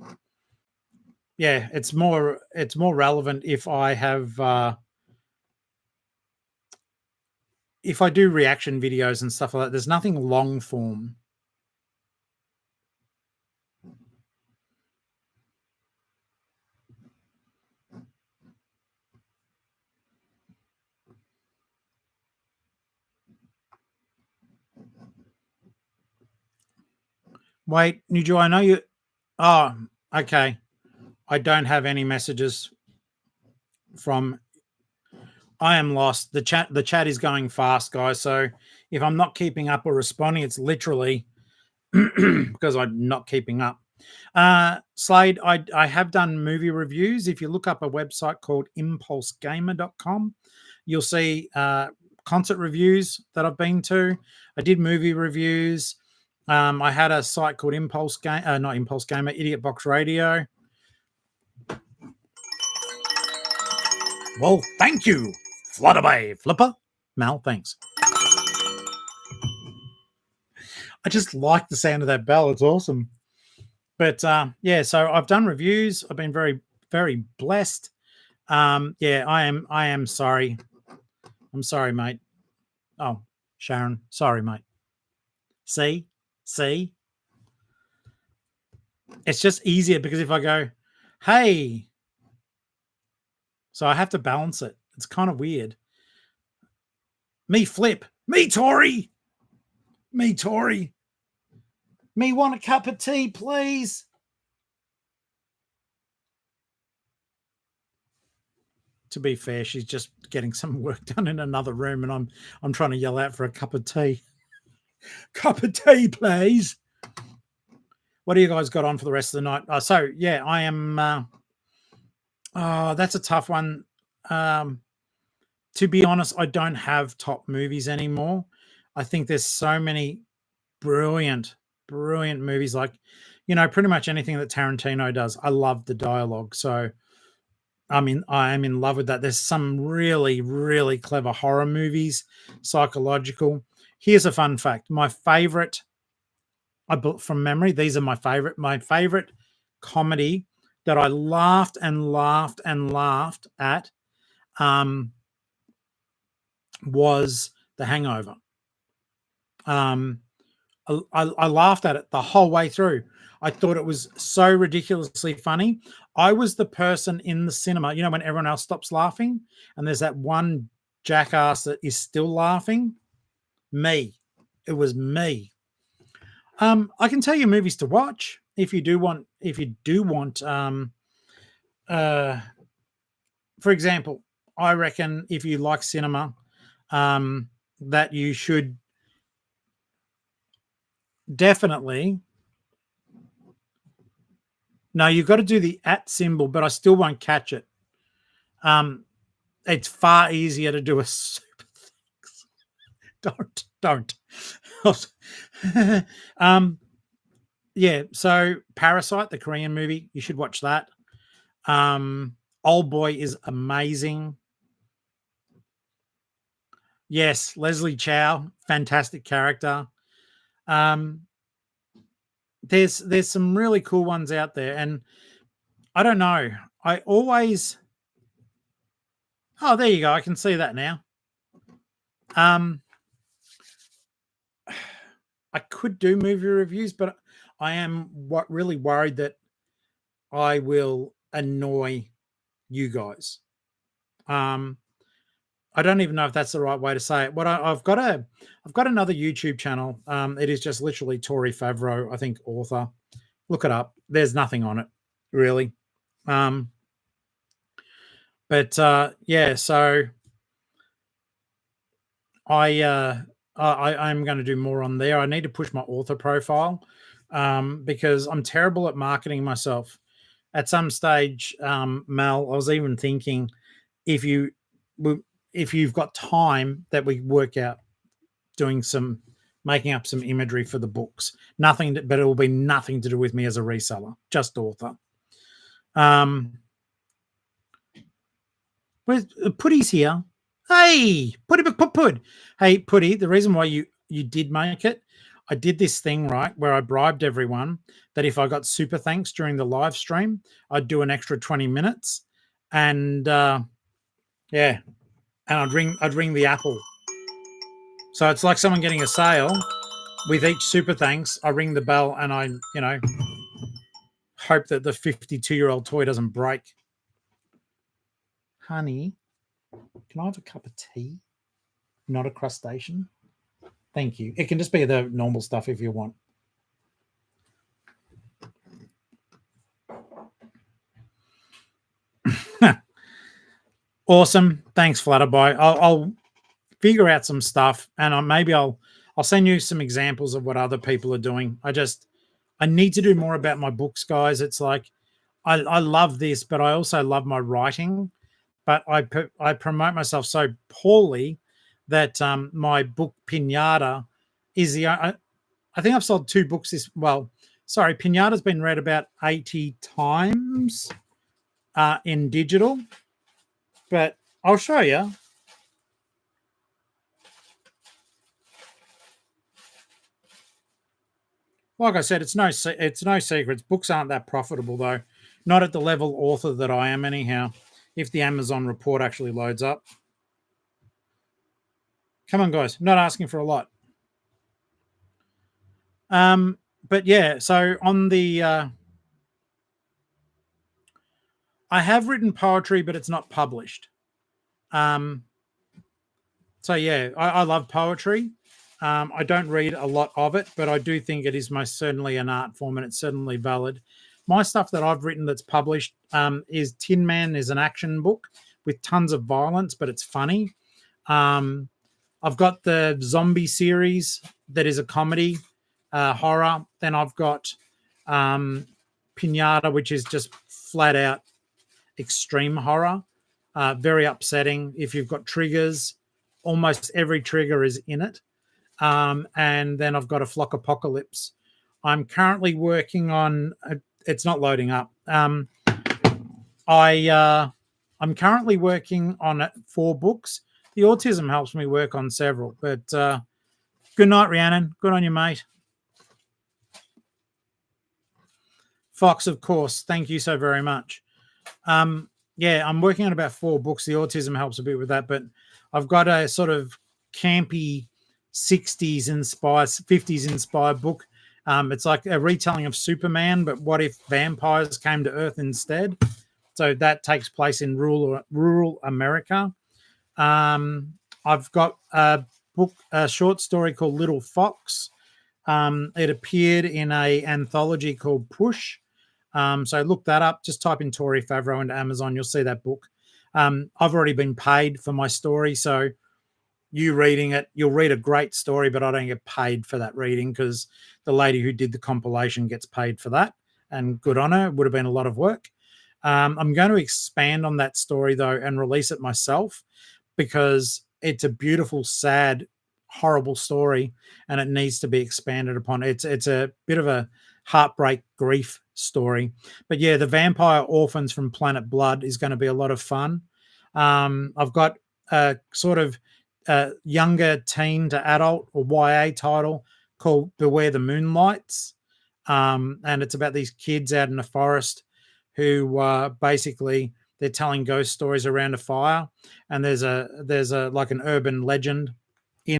yeah, it's more relevant if I have if I do reaction videos and stuff like that. There's nothing long form. Wait, Nuju, I know you. Oh, okay. I don't have any messages from. I am lost. The chat is going fast, guys. So if I'm not keeping up or responding, it's literally because I'm not keeping up. Slade, I have done movie reviews. If you look up a website called impulsegamer.com, you'll see concert reviews that I've been to. I did movie reviews. I had a site called not Impulse Gamer, Idiot Box Radio. Well, thank you, Flutterby Flipper. Mal, thanks. I just like the sound of that bell. It's awesome. But yeah, so I've done reviews. I've been very, very blessed. Yeah, I am sorry. I'm sorry, mate. Oh, Sharon, sorry, mate. See? It's just easier because if I go, hey, so I have to balance it. It's kind of weird. Me flip. Me Tory. Me Tory. Me want a cup of tea, please. To be fair, she's just getting some work done in another room, and I'm trying to yell out for a cup of tea. Cup of tea, please. What do you guys got on for the rest of the night? So yeah, I am. Oh, that's a tough one. To be honest, I don't have top movies anymore. I think there's so many brilliant movies. Like, pretty much anything that Tarantino does. I love the dialogue. So I am in love with that. There's some really, really clever horror movies, psychological. Here's a fun fact. My favorite, from memory, these are my favorite. My favorite comedy that I laughed and laughed and laughed at was The Hangover. I laughed at it the whole way through. I thought it was so ridiculously funny. I was the person in the cinema, you know, when everyone else stops laughing and there's that one jackass that is still laughing. Me. It was me. I can tell you movies to watch if you do want. For example, I reckon if you like cinema, that you should definitely. No, you've got to do the @ symbol, but I still won't catch it. It's far easier to do a super don't. Yeah, so Parasite, the Korean movie, you should watch that. Old Boy is amazing. Yes, Leslie Chow, fantastic character. There's some really cool ones out there, and I don't know. I always there you go. I can see that now. I could do movie reviews, but I am really worried that I will annoy you guys. I don't even know if that's the right way to say it. But I've got another YouTube channel. It is just literally Tori Favreau, I think, author. Look it up. There's nothing on it, really. Yeah, so I'm going to do more on there. I need to push my author profile because I'm terrible at marketing myself. At some stage, Mel, I was even thinking if you've got time that we work out making up some imagery for the books. But it will be nothing to do with me as a reseller, just author. Where's Putty's here? Hey, Putty. Hey, Putty, the reason why you did make it, I did this thing, right, where I bribed everyone that if I got super thanks during the live stream, I'd do an extra 20 minutes. And yeah, and I'd ring the Apple. So it's like someone getting a sale. With each super thanks, I ring the bell and I, hope that the 52-year-old toy doesn't break. Honey, can I have a cup of tea? Not a crustacean? Thank you. It can just be the normal stuff if you want. Awesome. Thanks, Flutterby. I'll figure out some stuff, and maybe I'll send you some examples of what other people are doing. I need to do more about my books, guys. It's like I love this, but I also love my writing. But I promote myself so poorly that my book Pinata is I think I've sold 2 books Pinata's been read about 80 times in digital, but I'll show you. Like I said, it's no secrets. Books aren't that profitable, though. Not at the level author that I am, anyhow. If the Amazon report actually loads up. Come on, guys. Not asking for a lot. But yeah, so on the... I have written poetry, but it's not published. So yeah, I love poetry. I don't read a lot of it, but I do think it is most certainly an art form, and it's certainly valid. My stuff that I've written that's published is Tin Man is an action book with tons of violence, but it's funny. I've got the zombie series that is a comedy, horror. Then I've got Pinata, which is just flat out extreme horror, very upsetting. If you've got triggers, almost every trigger is in it. And then I've got a Flock Apocalypse. I'm currently working on it's not loading up. I'm currently working on 4 books. The autism helps me work on several. But good night, Rhiannon. Good on you, mate. Fox, of course. Thank you so very much. Yeah, I'm working on about 4 books. The autism helps a bit with that, but I've got a sort of campy 60s inspired, 50s inspired book, It's like a retelling of Superman, but what if vampires came to Earth instead? So that takes place in rural America. I've got a short story called Little Fox. It appeared in a anthology called Push. So look that up. Just type in Tori Favreau into Amazon. You'll see that book. I've already been paid for my story, so you reading it, you'll read a great story, but I don't get paid for that reading because the lady who did the compilation gets paid for that, and good on her. It would have been a lot of work. I'm going to expand on that story though and release it myself because it's a beautiful, sad, horrible story, and it needs to be expanded upon. It's a bit of a heartbreak, grief story. But yeah, the Vampire Orphans from Planet Blood is going to be a lot of fun. I've got a sort of younger teen to adult or YA title called Beware the Moonlights. And it's about these kids out in the forest who basically they're telling ghost stories around a fire, and there's a like an urban legend